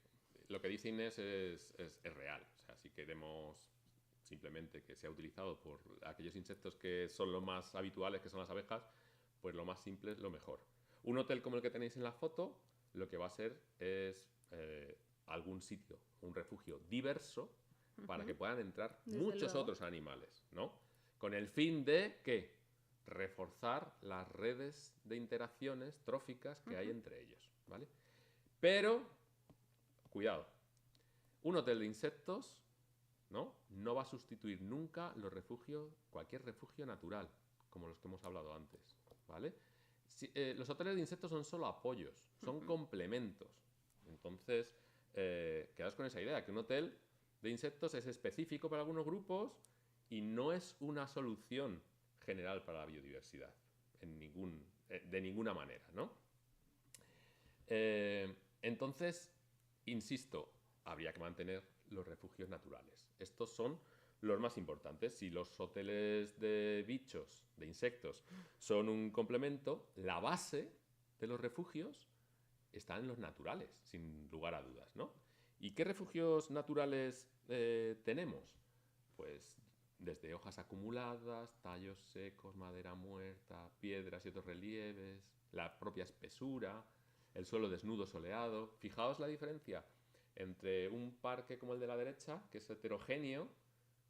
lo que dice Inés es real. O sea, si queremos simplemente que sea utilizado por aquellos insectos que son los más habituales, que son las abejas, pues lo más simple es lo mejor. Un hotel como el que tenéis en la foto, lo que va a ser es algún sitio, un refugio diverso, para que puedan entrar muchos otros animales, ¿no? Con el fin de, ¿qué? Reforzar las redes de interacciones tróficas que hay entre ellos, ¿vale? Pero, cuidado, un hotel de insectos, ¿no?, no va a sustituir nunca los refugios, cualquier refugio natural, como los que hemos hablado antes, ¿vale? Los hoteles de insectos son solo apoyos, son complementos. Entonces, quedaos con esa idea, que un hotel de insectos es específico para algunos grupos y no es una solución general para la biodiversidad, de ninguna manera, ¿no? Entonces, insisto, habría que mantener los refugios naturales. Estos son los más importantes. Si los hoteles de bichos, de insectos, son un complemento, la base de los refugios está en los naturales, sin lugar a dudas, ¿no? ¿Y qué refugios naturales tenemos? Pues desde hojas acumuladas, tallos secos, madera muerta, piedras y otros relieves, la propia espesura, el suelo desnudo soleado. Fijaos la diferencia entre un parque como el de la derecha, que es heterogéneo,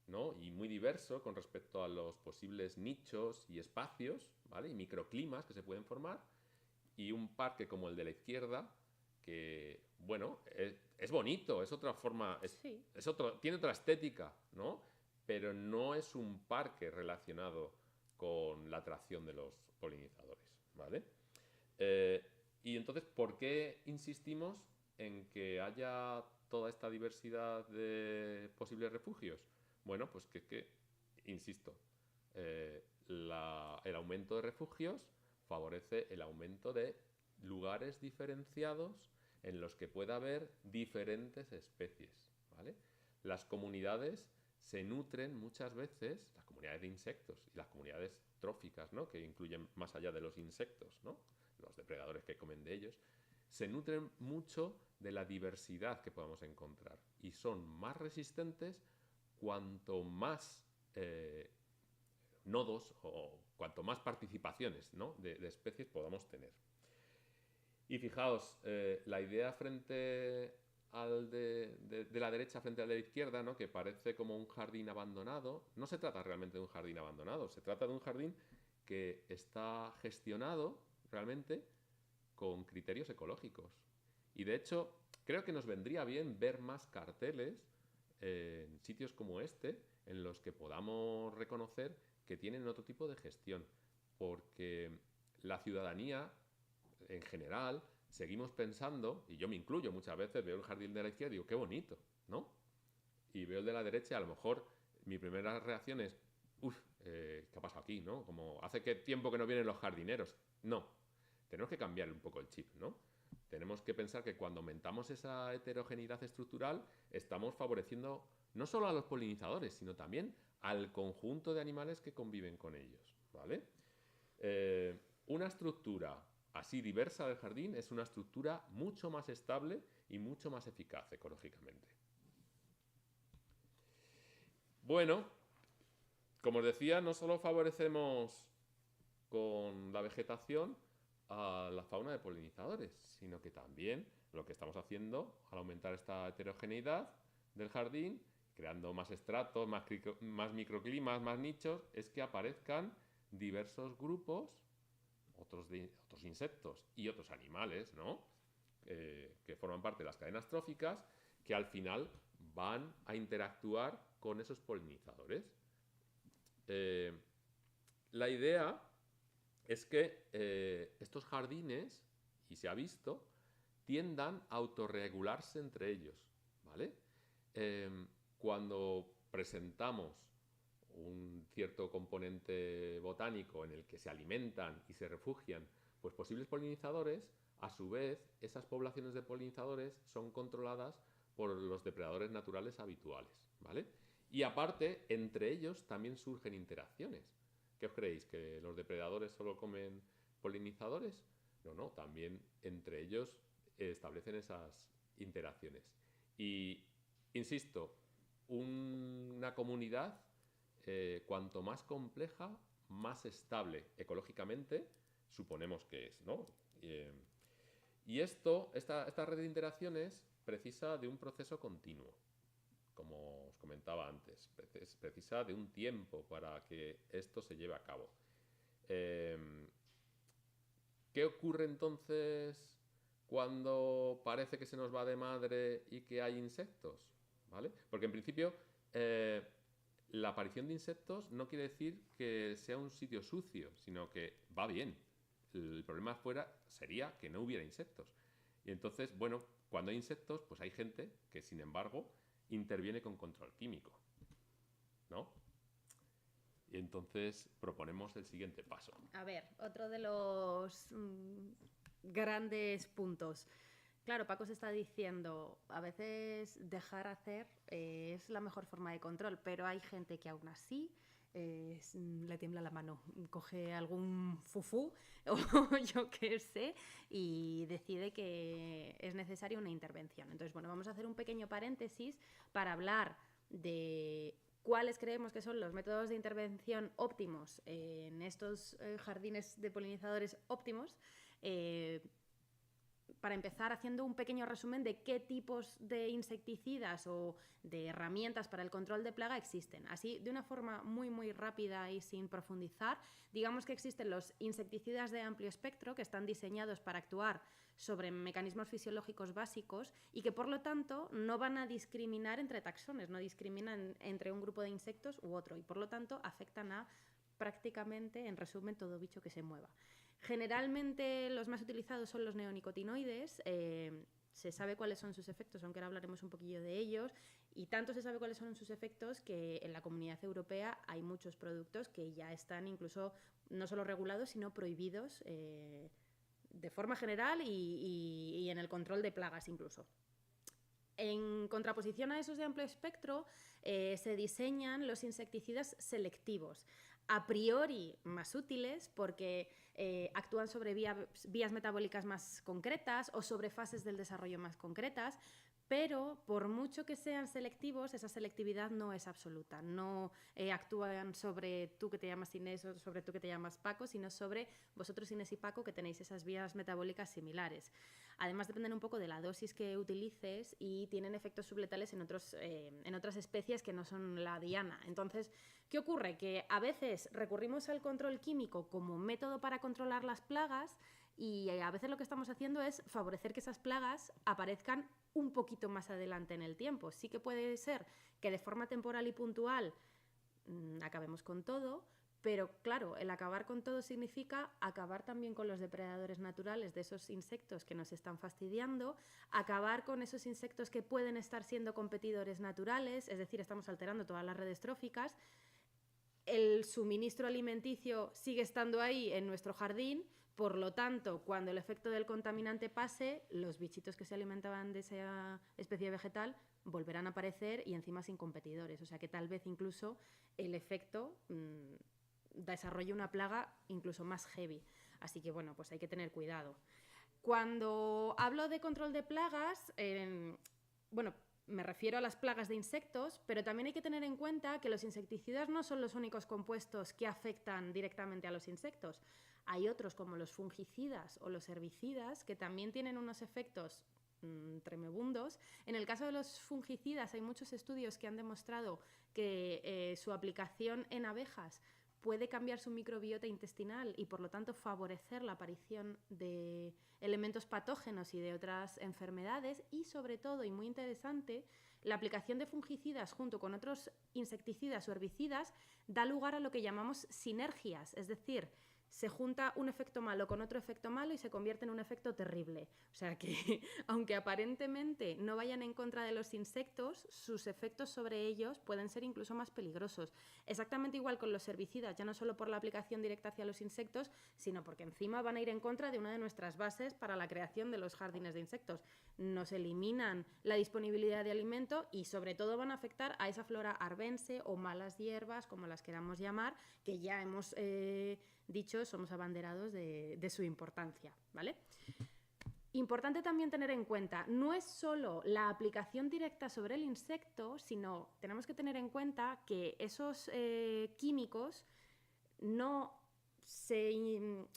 ¿no?, y muy diverso con respecto a los posibles nichos y espacios, ¿vale?, y microclimas que se pueden formar, y un parque como el de la izquierda, que, bueno, es bonito, es otra forma, tiene otra estética, ¿no?, pero no es un parque relacionado con la atracción de los polinizadores, ¿vale? Y entonces, ¿por qué insistimos en que haya toda esta diversidad de posibles refugios? Bueno, pues que insisto, el aumento de refugios favorece el aumento de lugares diferenciados en los que pueda haber diferentes especies, ¿vale? Las comunidades se nutren muchas veces, las comunidades de insectos y las comunidades tróficas, ¿no?, que incluyen más allá de los insectos, ¿no?, los depredadores que comen de ellos, se nutren mucho de la diversidad que podamos encontrar y son más resistentes cuanto más nodos o cuanto más participaciones, ¿no?, de especies podamos tener. Y fijaos, la idea frente al de la derecha frente al de la izquierda, ¿no?, que parece como un jardín abandonado, no se trata realmente de un jardín abandonado, se trata de un jardín que está gestionado realmente con criterios ecológicos. Y de hecho, creo que nos vendría bien ver más carteles en sitios como este, en los que podamos reconocer que tienen otro tipo de gestión, porque la ciudadanía, en general, seguimos pensando, y yo me incluyo muchas veces, veo el jardín de la izquierda y digo, qué bonito, ¿no? Y veo el de la derecha, a lo mejor mi primera reacción es, uff, ¿qué ha pasado aquí, no? Como, hace que tiempo que no vienen los jardineros. No, tenemos que cambiar un poco el chip, ¿no? Tenemos que pensar que cuando aumentamos esa heterogeneidad estructural, estamos favoreciendo no solo a los polinizadores, sino también al conjunto de animales que conviven con ellos, ¿vale? Una estructura así diversa del jardín es una estructura mucho más estable y mucho más eficaz ecológicamente. Bueno, como os decía, no solo favorecemos con la vegetación a la fauna de polinizadores, sino que también lo que estamos haciendo al aumentar esta heterogeneidad del jardín, creando más estratos, más microclimas, más nichos, es que aparezcan diversos grupos, otros insectos y otros animales, ¿no? Que forman parte de las cadenas tróficas, que al final van a interactuar con esos polinizadores. La idea es que estos jardines, y se ha visto, tiendan a autorregularse entre ellos, ¿vale? Cuando presentamos un cierto componente botánico en el que se alimentan y se refugian pues posibles polinizadores, a su vez esas poblaciones de polinizadores son controladas por los depredadores naturales habituales, ¿vale? Y aparte, entre ellos también surgen interacciones. ¿Qué os creéis? ¿Que los depredadores solo comen polinizadores? No, no, también entre ellos establecen esas interacciones. Y, insisto, una comunidad, cuanto más compleja, más estable ecológicamente, suponemos que es, ¿no? Y esta red de interacciones precisa de un proceso continuo, como os comentaba antes, precisa de un tiempo para que esto se lleve a cabo. ¿Qué ocurre entonces cuando parece que se nos va de madre y que hay insectos? ¿Vale? Porque en principio la aparición de insectos no quiere decir que sea un sitio sucio, sino que va bien. El problema fuera sería que no hubiera insectos. Y entonces, bueno, cuando hay insectos, pues hay gente que, sin embargo, interviene con control químico, ¿no? Y entonces proponemos el siguiente paso. A ver, otro de los grandes puntos. Claro, Paco se está diciendo, a veces dejar hacer es la mejor forma de control, pero hay gente que aún así le tiembla la mano, coge algún fufú o yo qué sé y decide que es necesaria una intervención. Entonces, bueno, vamos a hacer un pequeño paréntesis para hablar de cuáles creemos que son los métodos de intervención óptimos en estos jardines de polinizadores óptimos. Para empezar, haciendo un pequeño resumen de qué tipos de insecticidas o de herramientas para el control de plaga existen. Así, de una forma muy, muy rápida y sin profundizar, digamos que existen los insecticidas de amplio espectro que están diseñados para actuar sobre mecanismos fisiológicos básicos y que, por lo tanto, no van a discriminar entre taxones, no discriminan entre un grupo de insectos u otro y, por lo tanto, afectan a prácticamente, en resumen, todo bicho que se mueva. Generalmente los más utilizados son los neonicotinoides, se sabe cuáles son sus efectos, aunque ahora hablaremos un poquillo de ellos, y tanto se sabe cuáles son sus efectos que en la Comunidad Europea hay muchos productos que ya están incluso no solo regulados, sino prohibidos de forma general y en el control de plagas incluso. En contraposición a esos de amplio espectro, se diseñan los insecticidas selectivos, a priori más útiles porque actúan sobre vías metabólicas más concretas o sobre fases del desarrollo más concretas, pero por mucho que sean selectivos, esa selectividad no es absoluta. No actúan sobre tú que te llamas Inés o sobre tú que te llamas Paco, sino sobre vosotros, Inés y Paco, que tenéis esas vías metabólicas similares. Además, dependen un poco de la dosis que utilices y tienen efectos subletales en otras especies que no son la diana. Entonces, ¿qué ocurre? Que a veces recurrimos al control químico como método para controlar las plagas y a veces lo que estamos haciendo es favorecer que esas plagas aparezcan un poquito más adelante en el tiempo. Sí que puede ser que de forma temporal y puntual acabemos con todo, pero claro, el acabar con todo significa acabar también con los depredadores naturales de esos insectos que nos están fastidiando, acabar con esos insectos que pueden estar siendo competidores naturales, es decir, estamos alterando todas las redes tróficas. El suministro alimenticio sigue estando ahí en nuestro jardín, por lo tanto, cuando el efecto del contaminante pase, los bichitos que se alimentaban de esa especie vegetal volverán a aparecer y encima sin competidores. O sea que tal vez incluso el efecto desarrolle una plaga incluso más heavy. Así que bueno, pues hay que tener cuidado. Cuando hablo de control de plagas, bueno, me refiero a las plagas de insectos, pero también hay que tener en cuenta que los insecticidas no son los únicos compuestos que afectan directamente a los insectos. Hay otros como los fungicidas o los herbicidas que también tienen unos efectos tremebundos. En el caso de los fungicidas hay muchos estudios que han demostrado que su aplicación en abejas puede cambiar su microbiota intestinal y por lo tanto favorecer la aparición de elementos patógenos y de otras enfermedades, y sobre todo, y muy interesante, la aplicación de fungicidas junto con otros insecticidas o herbicidas da lugar a lo que llamamos sinergias, es decir, se junta un efecto malo con otro efecto malo y se convierte en un efecto terrible. O sea que, aunque aparentemente no vayan en contra de los insectos, sus efectos sobre ellos pueden ser incluso más peligrosos. Exactamente igual con los herbicidas, ya no solo por la aplicación directa hacia los insectos, sino porque encima van a ir en contra de una de nuestras bases para la creación de los jardines de insectos. Nos eliminan la disponibilidad de alimento y sobre todo van a afectar a esa flora arbense o malas hierbas, como las queramos llamar, que ya hemos dicho, somos abanderados de su importancia, ¿vale? Importante también tener en cuenta, no es solo la aplicación directa sobre el insecto, sino tenemos que tener en cuenta que esos químicos no se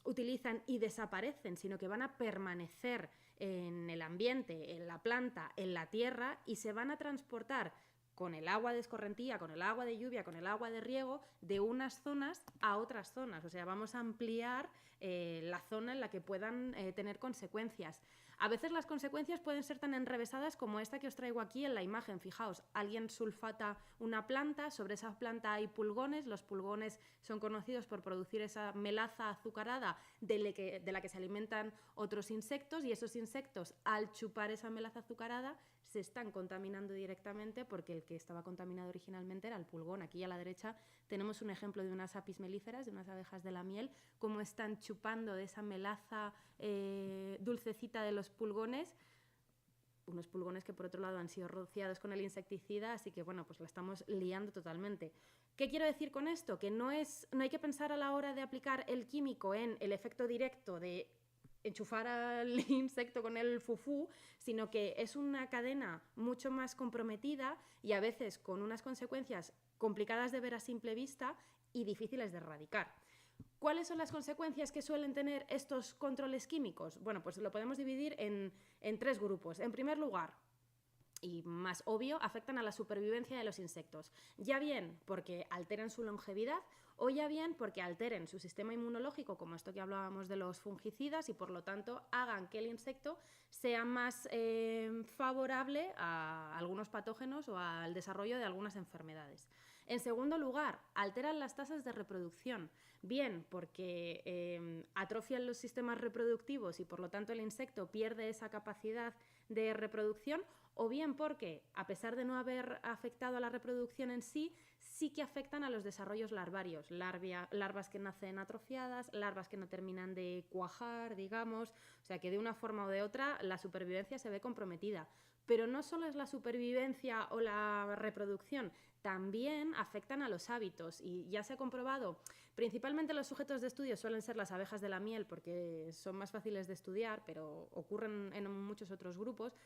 utilizan y desaparecen, sino que van a permanecer en el ambiente, en la planta, en la tierra, y se van a transportar con el agua de escorrentía, con el agua de lluvia, con el agua de riego, de unas zonas a otras zonas. O sea, vamos a ampliar la zona en la que puedan tener consecuencias. A veces las consecuencias pueden ser tan enrevesadas como esta que os traigo aquí en la imagen. Fijaos, alguien sulfata una planta, sobre esa planta hay pulgones, los pulgones son conocidos por producir esa melaza azucarada de la que se alimentan otros insectos, y esos insectos, al chupar esa melaza azucarada, se están contaminando directamente porque el que estaba contaminado originalmente era el pulgón. Aquí a la derecha tenemos un ejemplo de unas apis melíferas, de unas abejas de la miel, cómo están chupando de esa melaza dulcecita de los pulgones, unos pulgones que por otro lado han sido rociados con el insecticida, así que bueno, pues la estamos liando totalmente. ¿Qué quiero decir con esto? Que no hay que pensar a la hora de aplicar el químico en el efecto directo de enchufar al insecto con el fufú, sino que es una cadena mucho más comprometida y a veces con unas consecuencias complicadas de ver a simple vista y difíciles de erradicar. ¿Cuáles son las consecuencias que suelen tener estos controles químicos? Bueno, pues lo podemos dividir en tres grupos. En primer lugar, y más obvio, afectan a la supervivencia de los insectos, ya bien porque alteran su longevidad o ya bien porque alteren su sistema inmunológico, como esto que hablábamos de los fungicidas, y por lo tanto hagan que el insecto sea más favorable a algunos patógenos o al desarrollo de algunas enfermedades. En segundo lugar, alteran las tasas de reproducción, bien porque atrofian los sistemas reproductivos y por lo tanto el insecto pierde esa capacidad de reproducción, o bien porque, a pesar de no haber afectado a la reproducción en sí, sí que afectan a los desarrollos larvarios, larvas que nacen atrofiadas, larvas que no terminan de cuajar, digamos, o sea que de una forma o de otra la supervivencia se ve comprometida. Pero no solo es la supervivencia o la reproducción, también afectan a los hábitos, y ya se ha comprobado, principalmente los sujetos de estudio suelen ser las abejas de la miel porque son más fáciles de estudiar, pero ocurren en muchos otros grupos,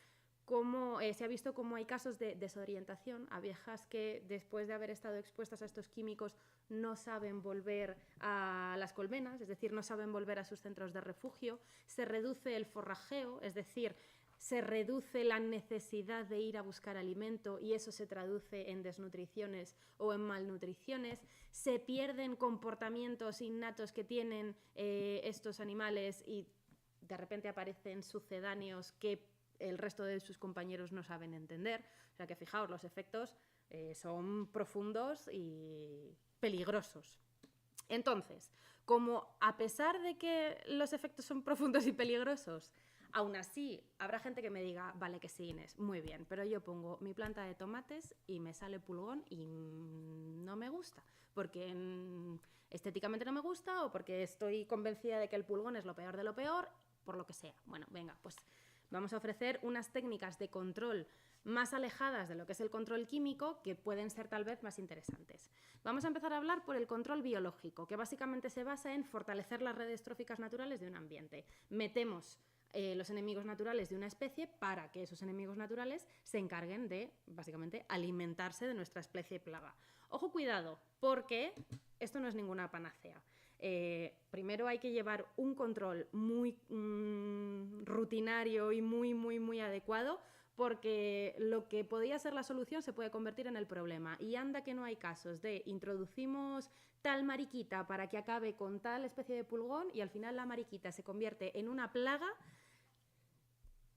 como se ha visto cómo hay casos de desorientación, abejas que después de haber estado expuestas a estos químicos no saben volver a las colmenas, es decir, no saben volver a sus centros de refugio, se reduce el forrajeo, es decir, se reduce la necesidad de ir a buscar alimento y eso se traduce en desnutriciones o en malnutriciones, se pierden comportamientos innatos que tienen estos animales y de repente aparecen sucedáneos que el resto de sus compañeros no saben entender. O sea que fijaos, los efectos son profundos y peligrosos. Entonces, como a pesar de que los efectos son profundos y peligrosos, aún así habrá gente que me diga, vale, que sí, Inés, muy bien, pero yo pongo mi planta de tomates y me sale pulgón y no me gusta, porque estéticamente no me gusta o porque estoy convencida de que el pulgón es lo peor de lo peor, por lo que sea. Bueno, venga, pues vamos a ofrecer unas técnicas de control más alejadas de lo que es el control químico, que pueden ser tal vez más interesantes. Vamos a empezar a hablar por el control biológico, que básicamente se basa en fortalecer las redes tróficas naturales de un ambiente. Metemos los enemigos naturales de una especie para que esos enemigos naturales se encarguen de, básicamente, alimentarse de nuestra especie plaga. Ojo, cuidado, porque esto no es ninguna panacea. Primero hay que llevar un control muy rutinario y muy adecuado, porque lo que podía ser la solución se puede convertir en el problema. Y anda que no hay casos de introducimos tal mariquita para que acabe con tal especie de pulgón y al final la mariquita se convierte en una plaga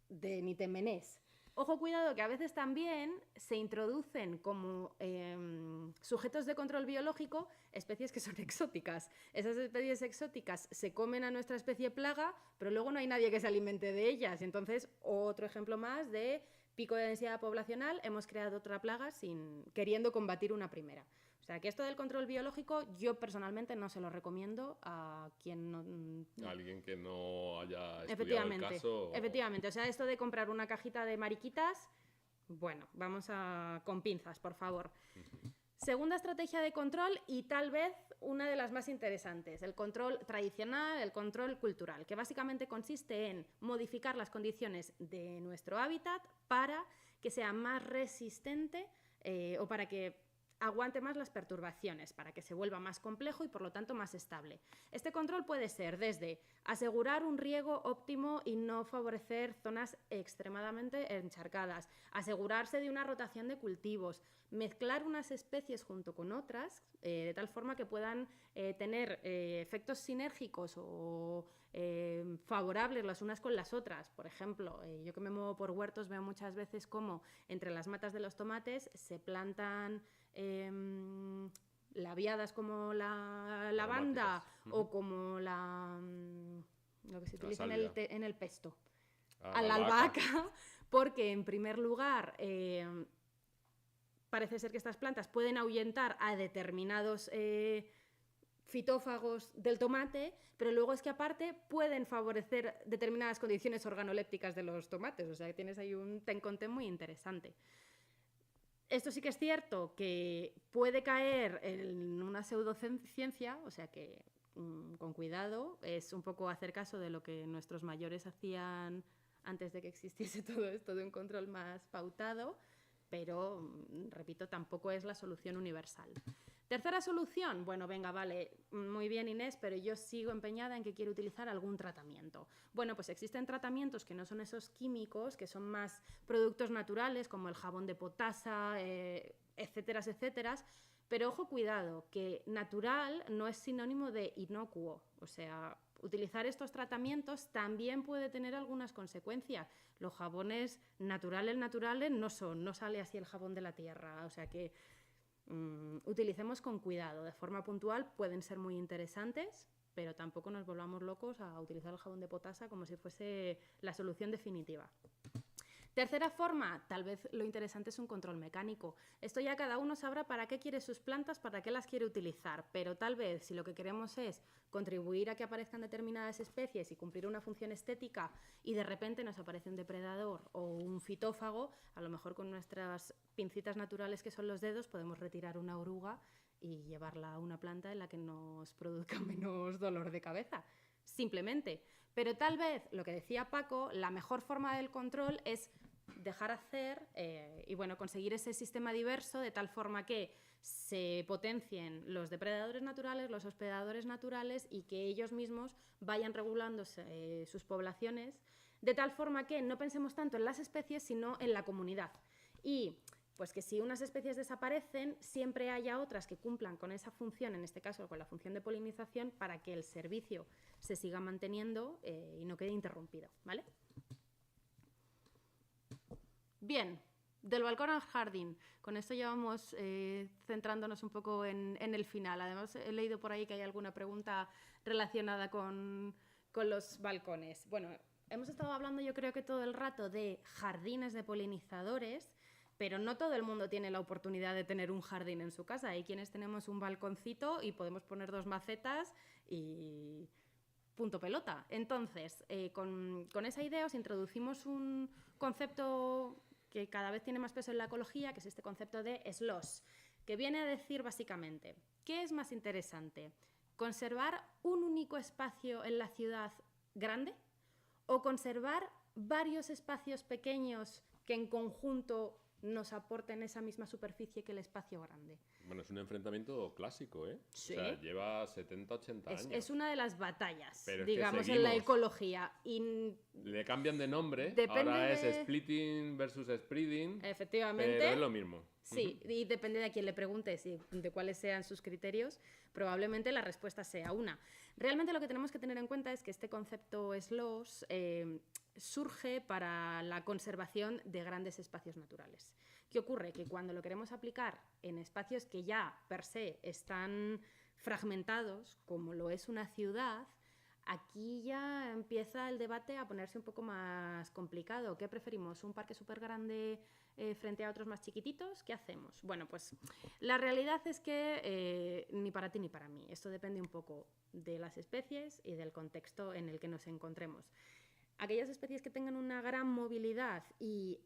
de ni te menés. Ojo, cuidado, que a veces también se introducen como sujetos de control biológico especies que son exóticas. Esas especies exóticas se comen a nuestra especie plaga, pero luego no hay nadie que se alimente de ellas. Entonces, otro ejemplo más de pico de densidad poblacional, hemos creado otra plaga queriendo combatir una primera. O sea, que esto del control biológico yo personalmente no se lo recomiendo a quien no... Alguien que no haya estudiado el caso. Efectivamente, o sea, esto de comprar una cajita de mariquitas, bueno, vamos con pinzas, por favor. Segunda estrategia de control y tal vez una de las más interesantes, el control tradicional, el control cultural, que básicamente consiste en modificar las condiciones de nuestro hábitat para que sea más resistente o para que aguante más las perturbaciones, para que se vuelva más complejo y por lo tanto más estable. Este control puede ser desde asegurar un riego óptimo y no favorecer zonas extremadamente encharcadas, asegurarse de una rotación de cultivos, mezclar unas especies junto con otras de tal forma que puedan tener efectos sinérgicos o favorables las unas con las otras. Por ejemplo, yo que me muevo por huertos veo muchas veces cómo entre las matas de los tomates se plantan labiadas como la lavanda o como lo que se utiliza en el pesto, a la albahaca, porque en primer lugar parece ser que estas plantas pueden ahuyentar a determinados fitófagos del tomate, pero luego es que aparte pueden favorecer determinadas condiciones organolépticas de los tomates, o sea que tienes ahí un ten con ten muy interesante. Esto sí que es cierto que puede caer en una pseudociencia, o sea que con cuidado, es un poco hacer caso de lo que nuestros mayores hacían antes de que existiese todo esto de un control más pautado, pero, repito, tampoco es la solución universal. Tercera solución, bueno, venga, vale, muy bien Inés, pero yo sigo empeñada en que quiero utilizar algún tratamiento. Bueno, pues existen tratamientos que no son esos químicos, que son más productos naturales, como el jabón de potasa, etcétera, etcétera, pero ojo, cuidado, que natural no es sinónimo de inocuo, o sea, utilizar estos tratamientos también puede tener algunas consecuencias. Los jabones naturales no sale así el jabón de la tierra, o sea que utilicemos con cuidado, de forma puntual pueden ser muy interesantes, pero tampoco nos volvamos locos a utilizar el jabón de potasa como si fuese la solución definitiva. Tercera forma, tal vez lo interesante es un control mecánico. Esto ya cada uno sabrá para qué quiere sus plantas, para qué las quiere utilizar, pero tal vez si lo que queremos es contribuir a que aparezcan determinadas especies y cumplir una función estética y de repente nos aparece un depredador o un fitófago, a lo mejor con nuestras pincitas naturales que son los dedos podemos retirar una oruga y llevarla a una planta en la que nos produzca menos dolor de cabeza, simplemente. Pero tal vez, lo que decía Paco, la mejor forma del control es dejar hacer y bueno, conseguir ese sistema diverso de tal forma que se potencien los depredadores naturales, los hospedadores naturales y que ellos mismos vayan regulando sus poblaciones de tal forma que no pensemos tanto en las especies sino en la comunidad. Y Pues que si unas especies desaparecen, siempre haya otras que cumplan con esa función, en este caso con la función de polinización, para que el servicio se siga manteniendo y no quede interrumpido, ¿vale? Bien, del balcón al jardín. Con esto ya vamos centrándonos un poco en el final. Además, he leído por ahí que hay alguna pregunta relacionada con los balcones. Bueno, hemos estado hablando yo creo que todo el rato de jardines de polinizadores, pero no todo el mundo tiene la oportunidad de tener un jardín en su casa. Hay quienes tenemos un balconcito y podemos poner 2 macetas y punto pelota. Entonces, con esa idea os introducimos un concepto que cada vez tiene más peso en la ecología, que es este concepto de SLOS, que viene a decir básicamente, ¿qué es más interesante? ¿Conservar un único espacio en la ciudad grande o conservar varios espacios pequeños que en conjunto nos aporten esa misma superficie que el espacio grande? Bueno, es un enfrentamiento clásico, ¿eh? Sí. O sea, lleva 70, 80 años. Es una de las batallas, pero digamos, en la ecología. Y le cambian de nombre, depende ahora es de... splitting versus spreading. Efectivamente. Pero es lo mismo. Sí, y depende de a quién le preguntes y de cuáles sean sus criterios, probablemente la respuesta sea una. Realmente lo que tenemos que tener en cuenta es que este concepto SLOS surge para la conservación de grandes espacios naturales. ¿Qué ocurre? Que cuando lo queremos aplicar en espacios que ya per se están fragmentados, como lo es una ciudad, aquí ya empieza el debate a ponerse un poco más complicado. ¿Qué preferimos? ¿Un parque súper grande frente a otros más chiquititos? ¿Qué hacemos? Bueno, pues la realidad es que ni para ti ni para mí. Esto depende un poco de las especies y del contexto en el que nos encontremos. Aquellas especies que tengan una gran movilidad y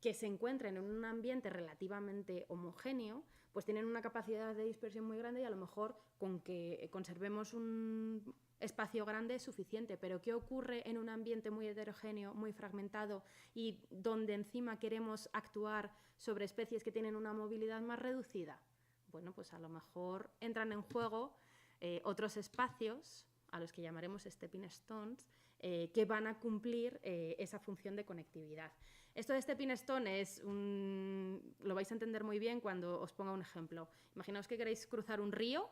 que se encuentren en un ambiente relativamente homogéneo, pues tienen una capacidad de dispersión muy grande y a lo mejor con que conservemos un espacio grande es suficiente. Pero ¿qué ocurre en un ambiente muy heterogéneo, muy fragmentado y donde encima queremos actuar sobre especies que tienen una movilidad más reducida? Bueno, pues a lo mejor entran en juego otros espacios, a los que llamaremos stepping stones, que van a cumplir esa función de conectividad. Esto de stepping stone lo vais a entender muy bien cuando os ponga un ejemplo. Imaginaos que queréis cruzar un río.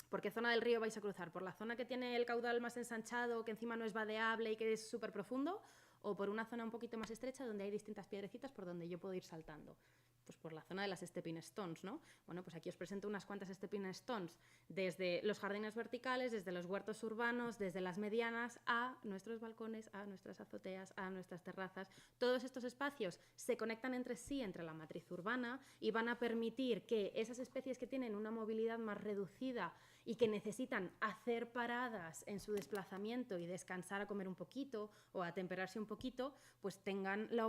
¿Por qué zona del río vais a cruzar? ¿Por la zona que tiene el caudal más ensanchado, que encima no es vadeable y que es súper profundo? ¿O por una zona un poquito más estrecha donde hay distintas piedrecitas por donde yo puedo ir saltando? Pues por la zona de las stepping stones, ¿no? Bueno, pues aquí os presento unas cuantas stepping stones, desde los jardines verticales, desde los huertos urbanos, desde las medianas, a nuestros balcones, a nuestras azoteas, a nuestras terrazas. Todos estos espacios se conectan entre sí, entre la matriz urbana, y van a permitir que esas especies que tienen una movilidad más reducida y que necesitan hacer paradas en su desplazamiento y descansar a comer un poquito o a temperarse un poquito, pues tengan la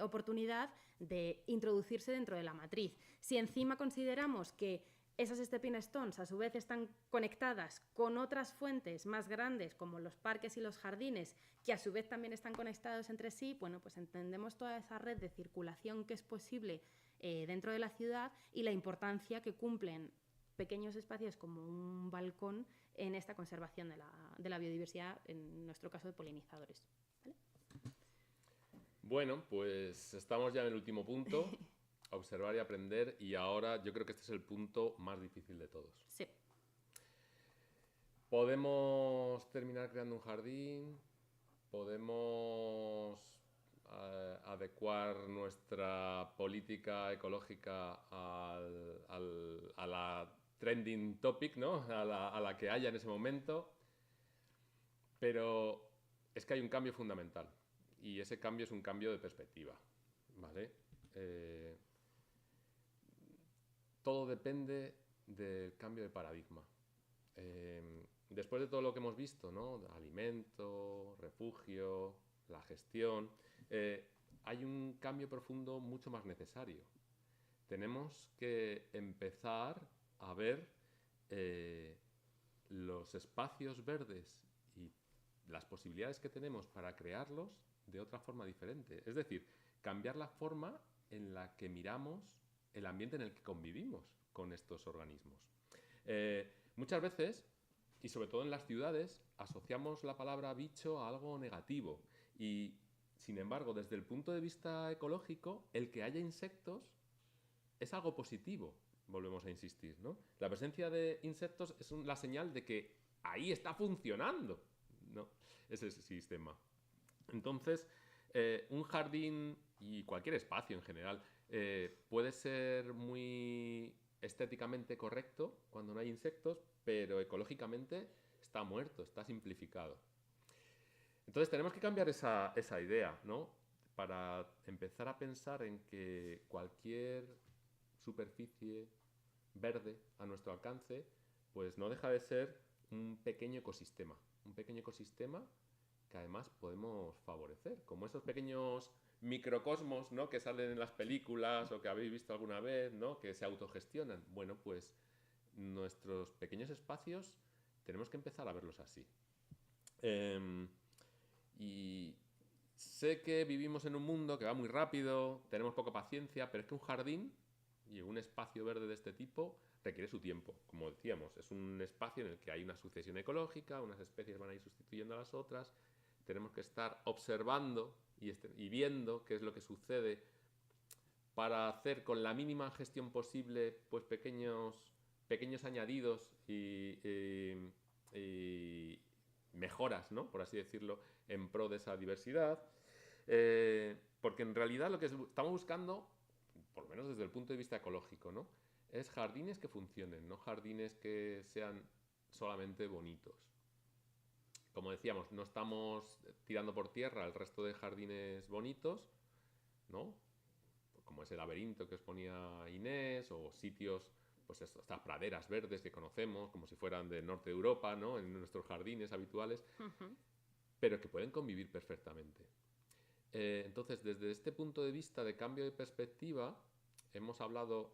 oportunidad de introducirse dentro de la matriz. Si encima consideramos que esas stepping stones a su vez están conectadas con otras fuentes más grandes como los parques y los jardines, que a su vez también están conectados entre sí, bueno, pues entendemos toda esa red de circulación que es posible dentro de la ciudad y la importancia que cumplen pequeños espacios como un balcón en esta conservación de la biodiversidad, en nuestro caso de polinizadores. ¿Vale? Bueno, pues estamos ya en el último punto, observar y aprender, y ahora yo creo que este es el punto más difícil de todos. Sí. Podemos terminar creando un jardín, podemos adecuar nuestra política ecológica a la trending topic, ¿no? a la que haya en ese momento, pero es que hay un cambio fundamental y ese cambio es un cambio de perspectiva, ¿vale? Todo depende del cambio de paradigma. Después de todo lo que hemos visto, ¿no? Alimento, refugio, la gestión, hay un cambio profundo mucho más necesario. Tenemos que empezar a ver los espacios verdes y las posibilidades que tenemos para crearlos de otra forma diferente. Es decir, cambiar la forma en la que miramos el ambiente en el que convivimos con estos organismos. Muchas veces, y sobre todo en las ciudades, asociamos la palabra bicho a algo negativo y, sin embargo, desde el punto de vista ecológico, el que haya insectos es algo positivo, volvemos a insistir, ¿no? La presencia de insectos es la señal de que ahí está funcionando, ¿no? Ese sistema. Entonces, un jardín y cualquier espacio en general puede ser muy estéticamente correcto cuando no hay insectos, pero ecológicamente está muerto, está simplificado. Entonces tenemos que cambiar esa idea, ¿no? Para empezar a pensar en que cualquier superficie verde a nuestro alcance, pues no deja de ser un pequeño ecosistema que además podemos favorecer, como esos pequeños microcosmos, ¿no? Que salen en las películas o que habéis visto alguna vez, ¿no? Que se autogestionan. Bueno, pues nuestros pequeños espacios tenemos que empezar a verlos así. Y sé que vivimos en un mundo que va muy rápido, tenemos poca paciencia, pero es que un jardín y un espacio verde de este tipo requiere su tiempo. Como decíamos, es un espacio en el que hay una sucesión ecológica, unas especies van a ir sustituyendo a las otras. Tenemos que estar observando y viendo qué es lo que sucede para hacer con la mínima gestión posible pues pequeños añadidos y mejoras, ¿no? Por así decirlo, en pro de esa diversidad. Porque en realidad lo que estamos buscando, por lo menos desde el punto de vista ecológico, ¿no? Es jardines que funcionen, no jardines que sean solamente bonitos. Como decíamos, no estamos tirando por tierra el resto de jardines bonitos, ¿no? Como ese laberinto que os ponía Inés, o sitios, pues estas praderas verdes que conocemos, como si fueran del norte de Europa, ¿no? En nuestros jardines habituales, pero que pueden convivir perfectamente. Entonces, desde este punto de vista de cambio de perspectiva, hemos hablado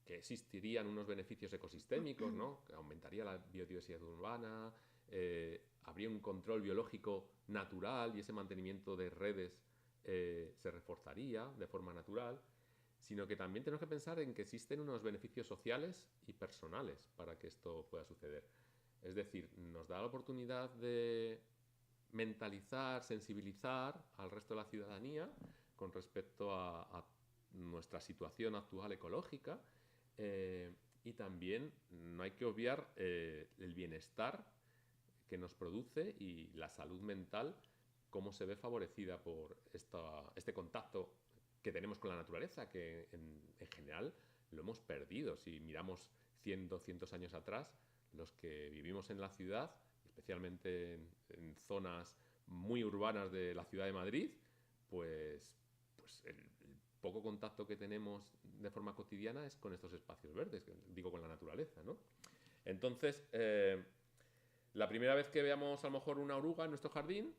que existirían unos beneficios ecosistémicos, ¿no? Que aumentaría la biodiversidad urbana, habría un control biológico natural y ese mantenimiento de redes se reforzaría de forma natural, sino que también tenemos que pensar en que existen unos beneficios sociales y personales para que esto pueda suceder. Es decir, nos da la oportunidad de mentalizar, sensibilizar al resto de la ciudadanía con respecto a nuestra situación actual ecológica, y también no hay que obviar el bienestar que nos produce y la salud mental, cómo se ve favorecida por este contacto que tenemos con la naturaleza, que en general lo hemos perdido. Si miramos 100, 200 años atrás, los que vivimos en la ciudad, especialmente en zonas muy urbanas de la ciudad de Madrid, pues el poco contacto que tenemos de forma cotidiana es con estos espacios verdes, digo, con la naturaleza, ¿no? Entonces, la primera vez que veamos a lo mejor una oruga en nuestro jardín,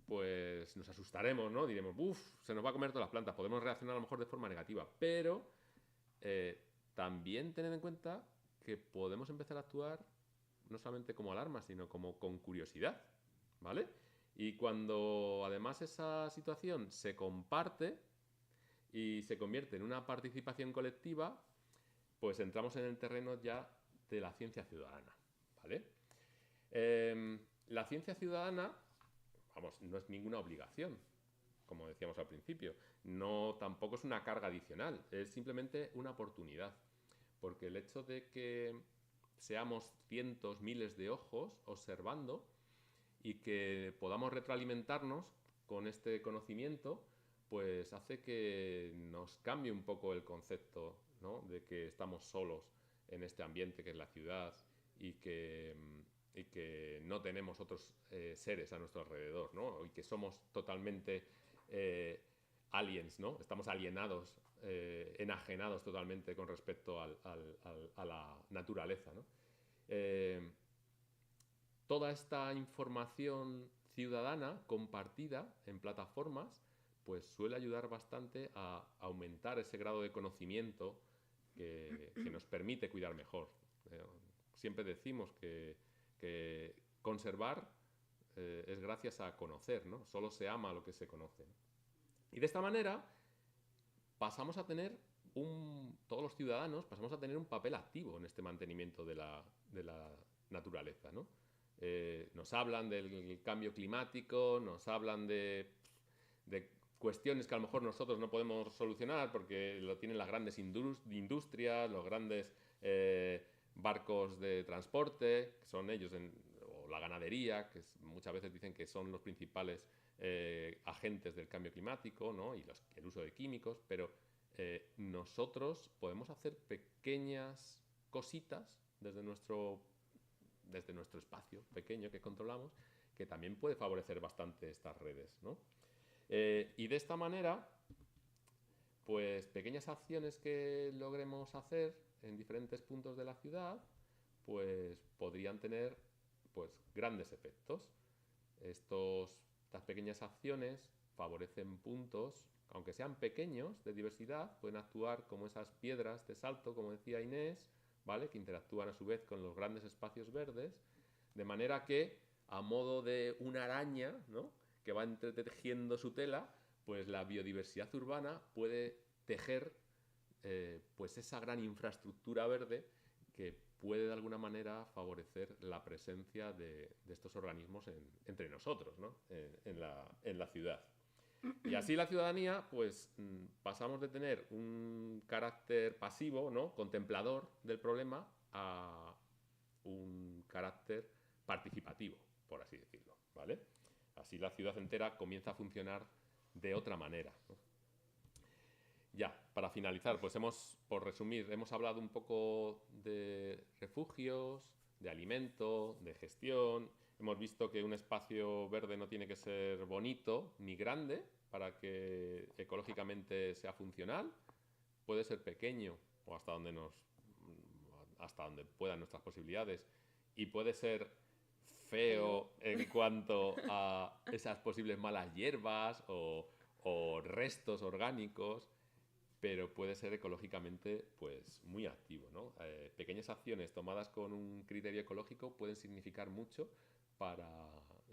pues nos asustaremos, ¿no? Diremos, uff, se nos va a comer todas las plantas. Podemos reaccionar a lo mejor de forma negativa, pero también tened en cuenta que podemos empezar a actuar no solamente como alarma, sino como con curiosidad, ¿vale? Y cuando además esa situación se comparte y se convierte en una participación colectiva, pues entramos en el terreno ya de la ciencia ciudadana, ¿vale? La ciencia ciudadana, vamos, no es ninguna obligación, como decíamos al principio, no tampoco es una carga adicional, es simplemente una oportunidad, porque el hecho de que seamos cientos, miles de ojos observando y que podamos retroalimentarnos con este conocimiento, pues hace que nos cambie un poco el concepto, ¿no? De que estamos solos en este ambiente que es la ciudad y que no tenemos otros seres a nuestro alrededor, ¿no? Y que somos totalmente aliens, ¿no? Estamos alienados, enajenados totalmente con respecto a la naturaleza, ¿no? Toda esta información ciudadana compartida en plataformas pues suele ayudar bastante a aumentar ese grado de conocimiento que nos permite cuidar mejor. Siempre decimos que conservar es gracias a conocer, ¿no? Solo se ama lo que se conoce. Y de esta manera pasamos a tener todos los ciudadanos pasamos a tener un papel activo en este mantenimiento de la naturaleza, ¿no? Nos hablan del cambio climático, nos hablan de cuestiones que a lo mejor nosotros no podemos solucionar porque lo tienen las grandes industrias, los grandes barcos de transporte, que son ellos, o la ganadería, que muchas veces dicen que son los principales agentes del cambio climático, ¿no? Y el uso de químicos, pero nosotros podemos hacer pequeñas cositas desde nuestro espacio pequeño que controlamos, que también puede favorecer bastante estas redes, ¿no? Y de esta manera, pues pequeñas acciones que logremos hacer en diferentes puntos de la ciudad, pues podrían tener pues grandes efectos. Estas pequeñas acciones favorecen puntos, aunque sean pequeños, de diversidad, pueden actuar como esas piedras de salto, como decía Inés, ¿vale? Que interactúan a su vez con los grandes espacios verdes, de manera que, a modo de una araña, ¿no?, que va entretejiendo su tela, pues la biodiversidad urbana puede tejer pues esa gran infraestructura verde que puede de alguna manera favorecer la presencia de estos organismos entre nosotros, ¿no?, en la ciudad. Y así la ciudadanía, pues pasamos de tener un carácter pasivo, ¿no?, contemplador del problema, a un carácter participativo, por así decirlo, ¿vale? Así la ciudad entera comienza a funcionar de otra manera, ¿no? Ya, para finalizar, pues por resumir, hemos hablado un poco de refugios, de alimento, de gestión. Hemos visto que un espacio verde no tiene que ser bonito ni grande para que ecológicamente sea funcional. Puede ser pequeño o hasta donde puedan nuestras posibilidades, y puede ser feo en cuanto a esas posibles malas hierbas o restos orgánicos, pero puede ser ecológicamente pues muy activo, ¿no? Pequeñas acciones tomadas con un criterio ecológico pueden significar mucho para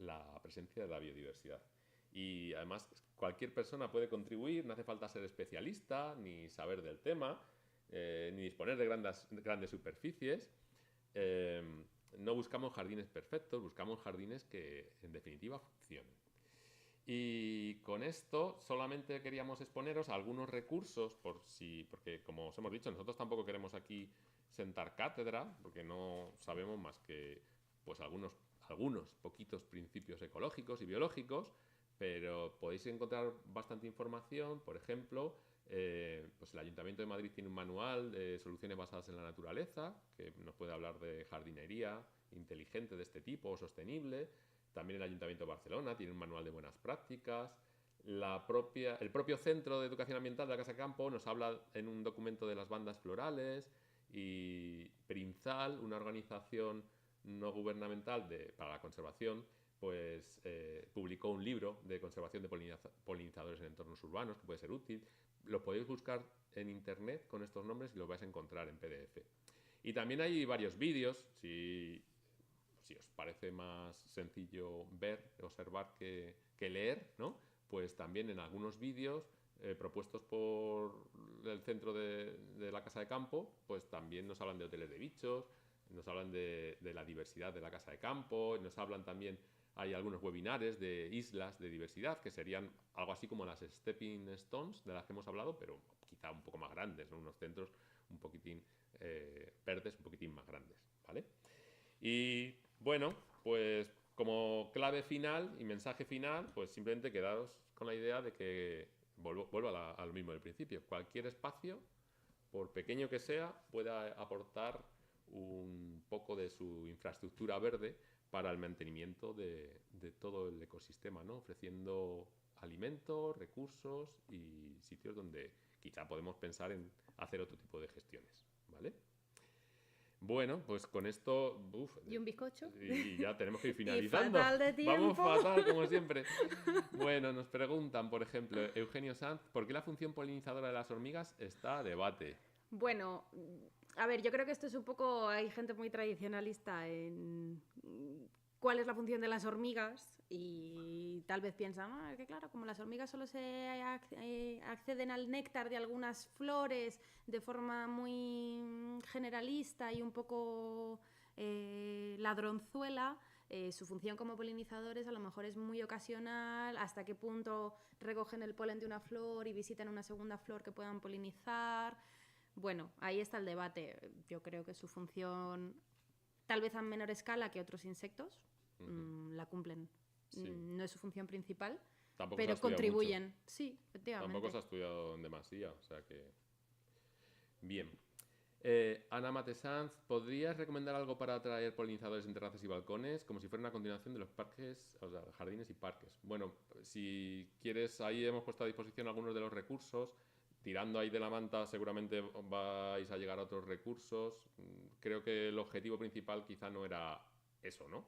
la presencia de la biodiversidad. Y además cualquier persona puede contribuir, no hace falta ser especialista ni saber del tema, ni disponer de grandes superficies. No buscamos jardines perfectos, buscamos jardines que en definitiva funcionen. Y con esto solamente queríamos exponeros algunos recursos, porque como os hemos dicho, nosotros tampoco queremos aquí sentar cátedra, porque no sabemos más que pues algunos poquitos principios ecológicos y biológicos, pero podéis encontrar bastante información. Por ejemplo, pues el Ayuntamiento de Madrid tiene un manual de soluciones basadas en la naturaleza, que nos puede hablar de jardinería inteligente de este tipo o sostenible. También el Ayuntamiento de Barcelona tiene un manual de buenas prácticas. El propio Centro de Educación Ambiental de la Casa de Campo nos habla en un documento de las bandas florales, y Prinzal, una organización no gubernamental para la conservación, pues publicó un libro de conservación de polinizadores en entornos urbanos que puede ser útil. Lo podéis buscar en internet con estos nombres y lo vais a encontrar en PDF. Y también hay varios vídeos, si os parece más sencillo observar que leer, ¿no? Pues también en algunos vídeos propuestos por el centro de la Casa de Campo, pues también nos hablan de hoteles de bichos, nos hablan de la diversidad de la Casa de Campo, nos hablan también, hay algunos webinares de islas de diversidad, que serían algo así como las Stepping Stones de las que hemos hablado, pero quizá un poco más grandes, ¿no? Unos centros un poquitín verdes, un poquitín más grandes, ¿vale? Y bueno, pues como clave final y mensaje final, pues simplemente quedaros con la idea de que vuelvo a lo mismo del principio. Cualquier espacio, por pequeño que sea, pueda aportar un poco de su infraestructura verde para el mantenimiento de todo el ecosistema, ¿no? Ofreciendo alimentos, recursos y sitios donde quizá podemos pensar en hacer otro tipo de gestiones, ¿vale? Bueno, pues con esto... ¿Y un bizcocho? Y ya tenemos que ir finalizando. Y fatal de tiempo. Vamos fatal, como siempre. Bueno, nos preguntan, por ejemplo, Eugenio Sanz, ¿por qué la función polinizadora de las hormigas está a debate? Bueno, a ver, yo creo que esto es un poco... Hay gente muy tradicionalista en cuál es la función de las hormigas, y tal vez piensan, que claro, como las hormigas solo se acceden al néctar de algunas flores de forma muy generalista y un poco ladronzuela, su función como polinizadores a lo mejor es muy ocasional, hasta qué punto recogen el polen de una flor y visitan una segunda flor que puedan polinizar. Bueno, ahí está el debate. Yo creo que su función, tal vez a menor escala que otros insectos, la cumplen. Sí. No es su función principal, Tampoco se ha pero estudiado contribuyen. mucho. Sí, efectivamente. Tampoco se ha estudiado en demasía, o sea que... Bien. Ana Matesanz, ¿podrías recomendar algo para atraer polinizadores en terrazas y balcones? Como si fuera una continuación de los parques, o sea, jardines y parques. Bueno, si quieres, ahí hemos puesto a disposición algunos de los recursos. Tirando ahí de la manta seguramente vais a llegar a otros recursos. Creo que el objetivo principal quizá no era eso, ¿no?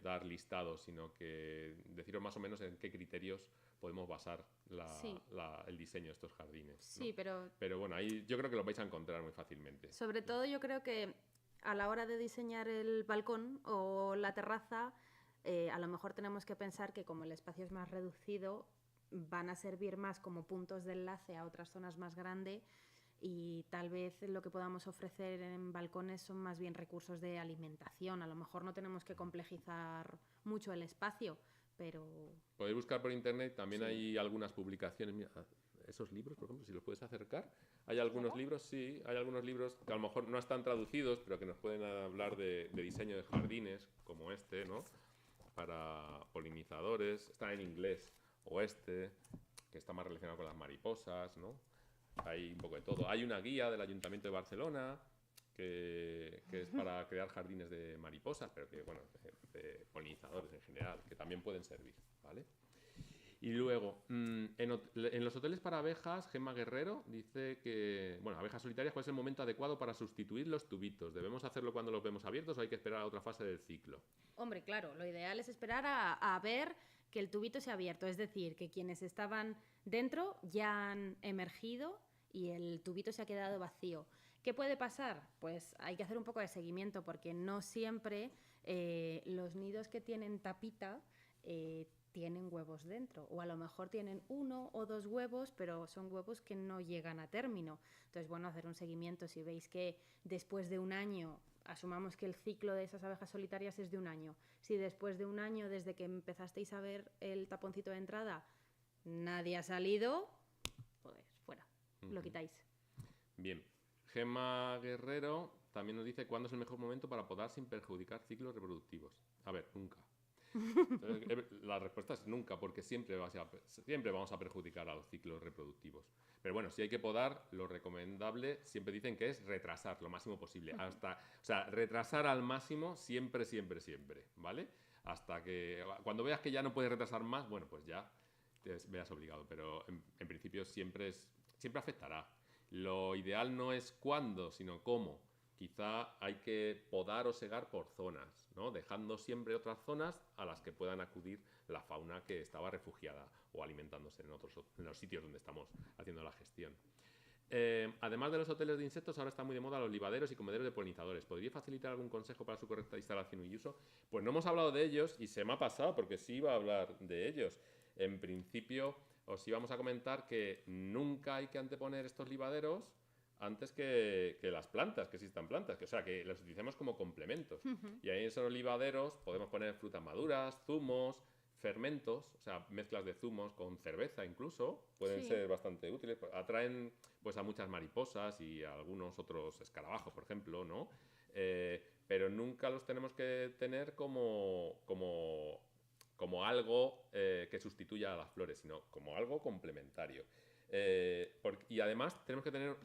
Dar listados, sino que deciros más o menos en qué criterios podemos basar Sí. el diseño de estos jardines, ¿no? Sí, pero Pero bueno, ahí yo creo que lo vais a encontrar muy fácilmente. sobre todo yo creo que a la hora de diseñar el balcón o la terraza, a lo mejor tenemos que pensar que como el espacio es más reducido, van a servir más como puntos de enlace a otras zonas más grandes y tal vez lo que podamos ofrecer en balcones son más bien recursos de alimentación. A lo mejor no tenemos que complejizar mucho el espacio, pero... Podéis buscar por internet, también Sí. hay algunas publicaciones. Mira, esos libros, por ejemplo, si los puedes acercar. Hay algunos libros, sí, hay algunos libros que a lo mejor no están traducidos, pero que nos pueden hablar de diseño de jardines, como este, ¿no? Para polinizadores. Está en inglés, o este, que está más relacionado con las mariposas, ¿no? Hay un poco de todo. Hay una guía del Ayuntamiento de Barcelona que es para crear jardines de mariposas, pero que, bueno, de polinizadores en general, que también pueden servir, ¿vale? Y luego, en los hoteles para abejas, Gemma Guerrero dice que, bueno, abejas solitarias, ¿cuál es el momento adecuado para sustituir los tubitos? ¿Debemos hacerlo cuando los vemos abiertos o hay que esperar a otra fase del ciclo? Hombre, claro, lo ideal es esperar a ver que el tubito se ha abierto, es decir, que quienes estaban dentro ya han emergido y el tubito se ha quedado vacío. ¿Qué puede pasar? Pues hay que hacer un poco de seguimiento porque no siempre los nidos que tienen tapita tienen huevos dentro, o a lo mejor tienen 1 o 2 huevos, pero son huevos que no llegan a término. Entonces, bueno, hacer un seguimiento. Si veis que después de un año, asumamos que el ciclo de esas abejas solitarias es de un año, si después de un año desde que empezasteis a ver el taponcito de entrada nadie ha salido, pues fuera, lo quitáis. Bien. Gemma Guerrero también nos dice cuándo es el mejor momento para podar sin perjudicar ciclos reproductivos. A ver, nunca. La respuesta es nunca, porque siempre vamos a perjudicar a los ciclos reproductivos. Pero bueno, si hay que podar, lo recomendable siempre dicen que es retrasar lo máximo posible. O sea, retrasar al máximo siempre, ¿vale? Hasta que cuando veas que ya no puedes retrasar más, bueno, pues ya te veas obligado. Pero en principio siempre afectará. Lo ideal no es cuándo, sino cómo. Quizá hay que podar o segar por zonas, ¿no? Dejando siempre otras zonas a las que puedan acudir la fauna que estaba refugiada o alimentándose en los sitios donde estamos haciendo la gestión. Además de los hoteles de insectos, ahora está muy de moda los libaderos y comederos de polinizadores. ¿Podría facilitar algún consejo para su correcta instalación y uso? Pues no hemos hablado de ellos y se me ha pasado porque sí iba a hablar de ellos. En principio, os íbamos a comentar que nunca hay que anteponer estos libaderos antes que las plantas, que existan plantas, o sea, que las utilicemos como complementos. Y ahí en esos libaderos podemos poner frutas maduras, zumos, fermentos, o sea, mezclas de zumos con cerveza incluso, pueden ser bastante útiles. Atraen pues a muchas mariposas y a algunos otros escarabajos, por ejemplo, ¿no? Pero nunca los tenemos que tener como algo que sustituya a las flores, sino como algo complementario. Y además tenemos que tener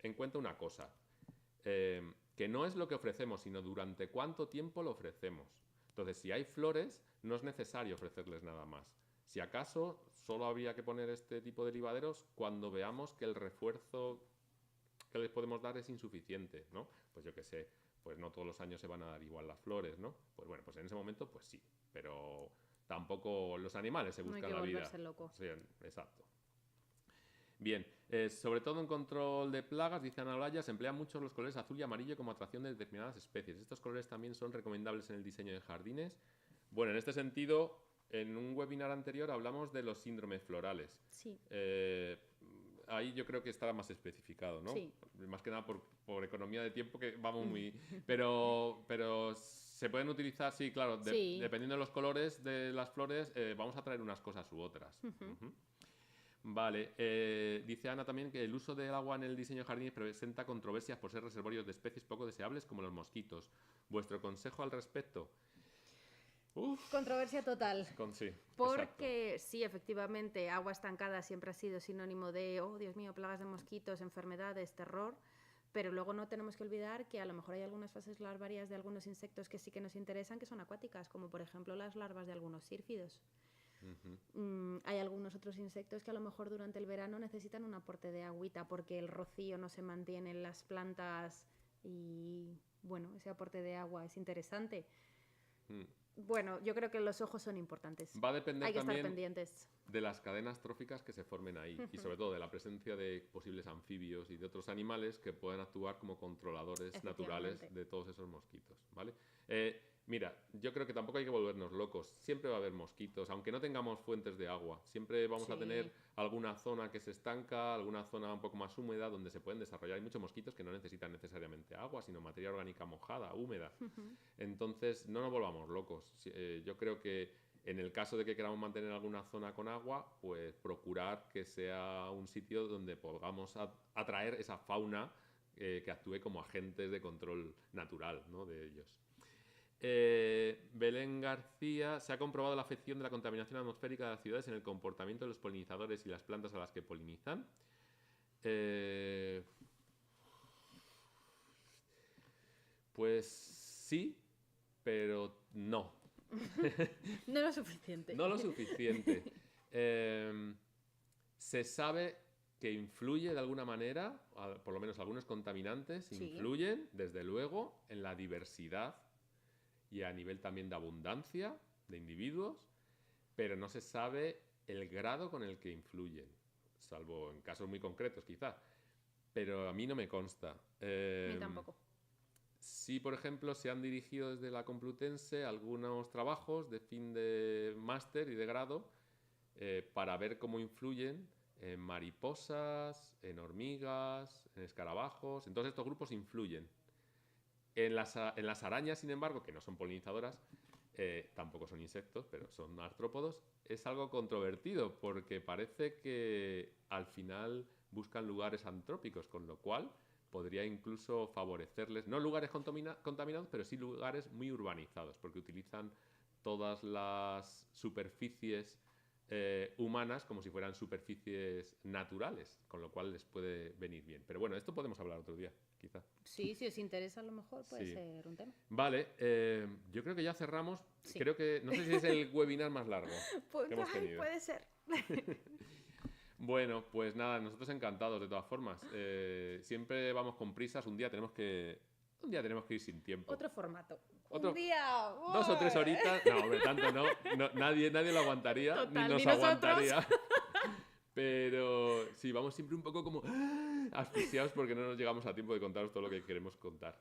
en cuenta una cosa, que no es lo que ofrecemos, sino durante cuánto tiempo lo ofrecemos. Entonces, si hay flores, no es necesario ofrecerles nada más. Si acaso, solo habría que poner este tipo de libaderos cuando veamos que el refuerzo que les podemos dar es insuficiente, ¿no? Pues yo qué sé, pues no todos los años se van a dar igual las flores, ¿no? Pues bueno, pues en ese momento, pues sí, pero tampoco los animales se buscan la vida. No hay que volverse loco. Sí, exacto. Bien, sobre todo en control de plagas, dice Ana Olaya, se emplean mucho los colores azul y amarillo como atracción de determinadas especies. ¿Estos colores también son recomendables en el diseño de jardines? Bueno, en este sentido, en un webinar anterior hablamos de los síndromes florales. Sí. Ahí yo creo que estará más especificado, ¿no? Sí. Más que nada por economía de tiempo, que vamos muy... Pero Se pueden utilizar, sí, claro, Sí. dependiendo de los colores de las flores, vamos a traer unas cosas u otras. Ujú. Vale, dice Ana también que el uso del agua en el diseño de jardines presenta controversias por ser reservorios de especies poco deseables como los mosquitos. ¿Vuestro consejo al respecto? Uf, Controversia total. sí, exacto. Porque sí, efectivamente, agua estancada siempre ha sido sinónimo de, oh, Dios mío, plagas de mosquitos, enfermedades, terror. Pero luego no tenemos que olvidar que a lo mejor hay algunas fases larvarias de algunos insectos que sí que nos interesan, que son acuáticas, como por ejemplo las larvas de algunos sírfidos. Hay algunos otros insectos que a lo mejor durante el verano necesitan un aporte de agüita porque el rocío no se mantiene en las plantas y, bueno, ese aporte de agua es interesante. Bueno, yo creo que los ojos son importantes. Va a depender Hay que estar también pendientes. de las cadenas tróficas que se formen ahí y sobre todo de la presencia de posibles anfibios y de otros animales que puedan actuar como controladores naturales de todos esos mosquitos, ¿vale? Mira, yo creo que tampoco hay que volvernos locos. Siempre va a haber mosquitos, aunque no tengamos fuentes de agua. Siempre vamos a tener alguna zona que se estanca, alguna zona un poco más húmeda donde se pueden desarrollar. Hay muchos mosquitos que no necesitan necesariamente agua, sino materia orgánica mojada, húmeda. Entonces, no nos volvamos locos. Yo creo que en el caso de que queramos mantener alguna zona con agua, pues procurar que sea un sitio donde podamos atraer esa fauna que actúe como agentes de control natural, ¿no?, de ellos. Belén García, se ha comprobado la afección de la contaminación atmosférica de las ciudades en el comportamiento de los polinizadores y las plantas a las que polinizan. Pues sí, pero no. No lo suficiente. No lo suficiente. Se sabe que influye de alguna manera, por lo menos algunos contaminantes influyen, desde luego, en la diversidad y a nivel también de abundancia de individuos, pero no se sabe el grado con el que influyen, salvo en casos muy concretos quizá, pero a mí no me consta. A mí tampoco. Sí, por ejemplo, se han dirigido desde la Complutense algunos trabajos de fin de máster y de grado para ver cómo influyen en mariposas, en hormigas, en escarabajos. Entonces estos grupos influyen. En las arañas, sin embargo, que no son polinizadoras, tampoco son insectos, pero son artrópodos, es algo controvertido porque parece que al final buscan lugares antrópicos, con lo cual podría incluso favorecerles, no lugares contaminados, pero sí lugares muy urbanizados, porque utilizan todas las superficies humanas como si fueran superficies naturales, con lo cual les puede venir bien. Pero bueno, esto podemos hablar otro día, quizá. Sí, si os interesa a lo mejor puede ser un tema. Vale, yo creo que ya cerramos. Sí. Creo que, no sé si es el webinar más largo pues, que hemos tenido. Puede ser. Bueno, pues nada, nosotros encantados de todas formas. Siempre vamos con prisas, un día tenemos que ir sin tiempo. Otro formato. Un día. 2 o 3 horitas. No, hombre, tanto no. Nadie lo aguantaría. Total, ni nos aguantaría. Pero sí, vamos siempre un poco como asfixiados porque no nos llegamos a tiempo de contaros todo lo que queremos contar.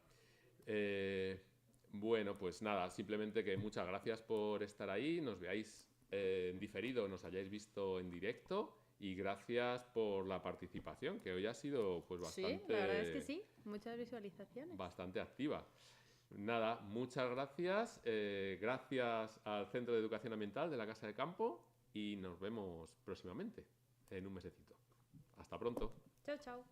Bueno, pues nada, simplemente que muchas gracias por estar ahí. Nos veáis en diferido, nos hayáis visto en directo. Y gracias por la participación, que hoy ha sido pues bastante... Sí, la verdad es que sí, muchas visualizaciones. Bastante activa. Nada, muchas gracias. Gracias al Centro de Educación Ambiental de la Casa de Campo y nos vemos próximamente, en un mesecito. Hasta pronto. Chao, chao.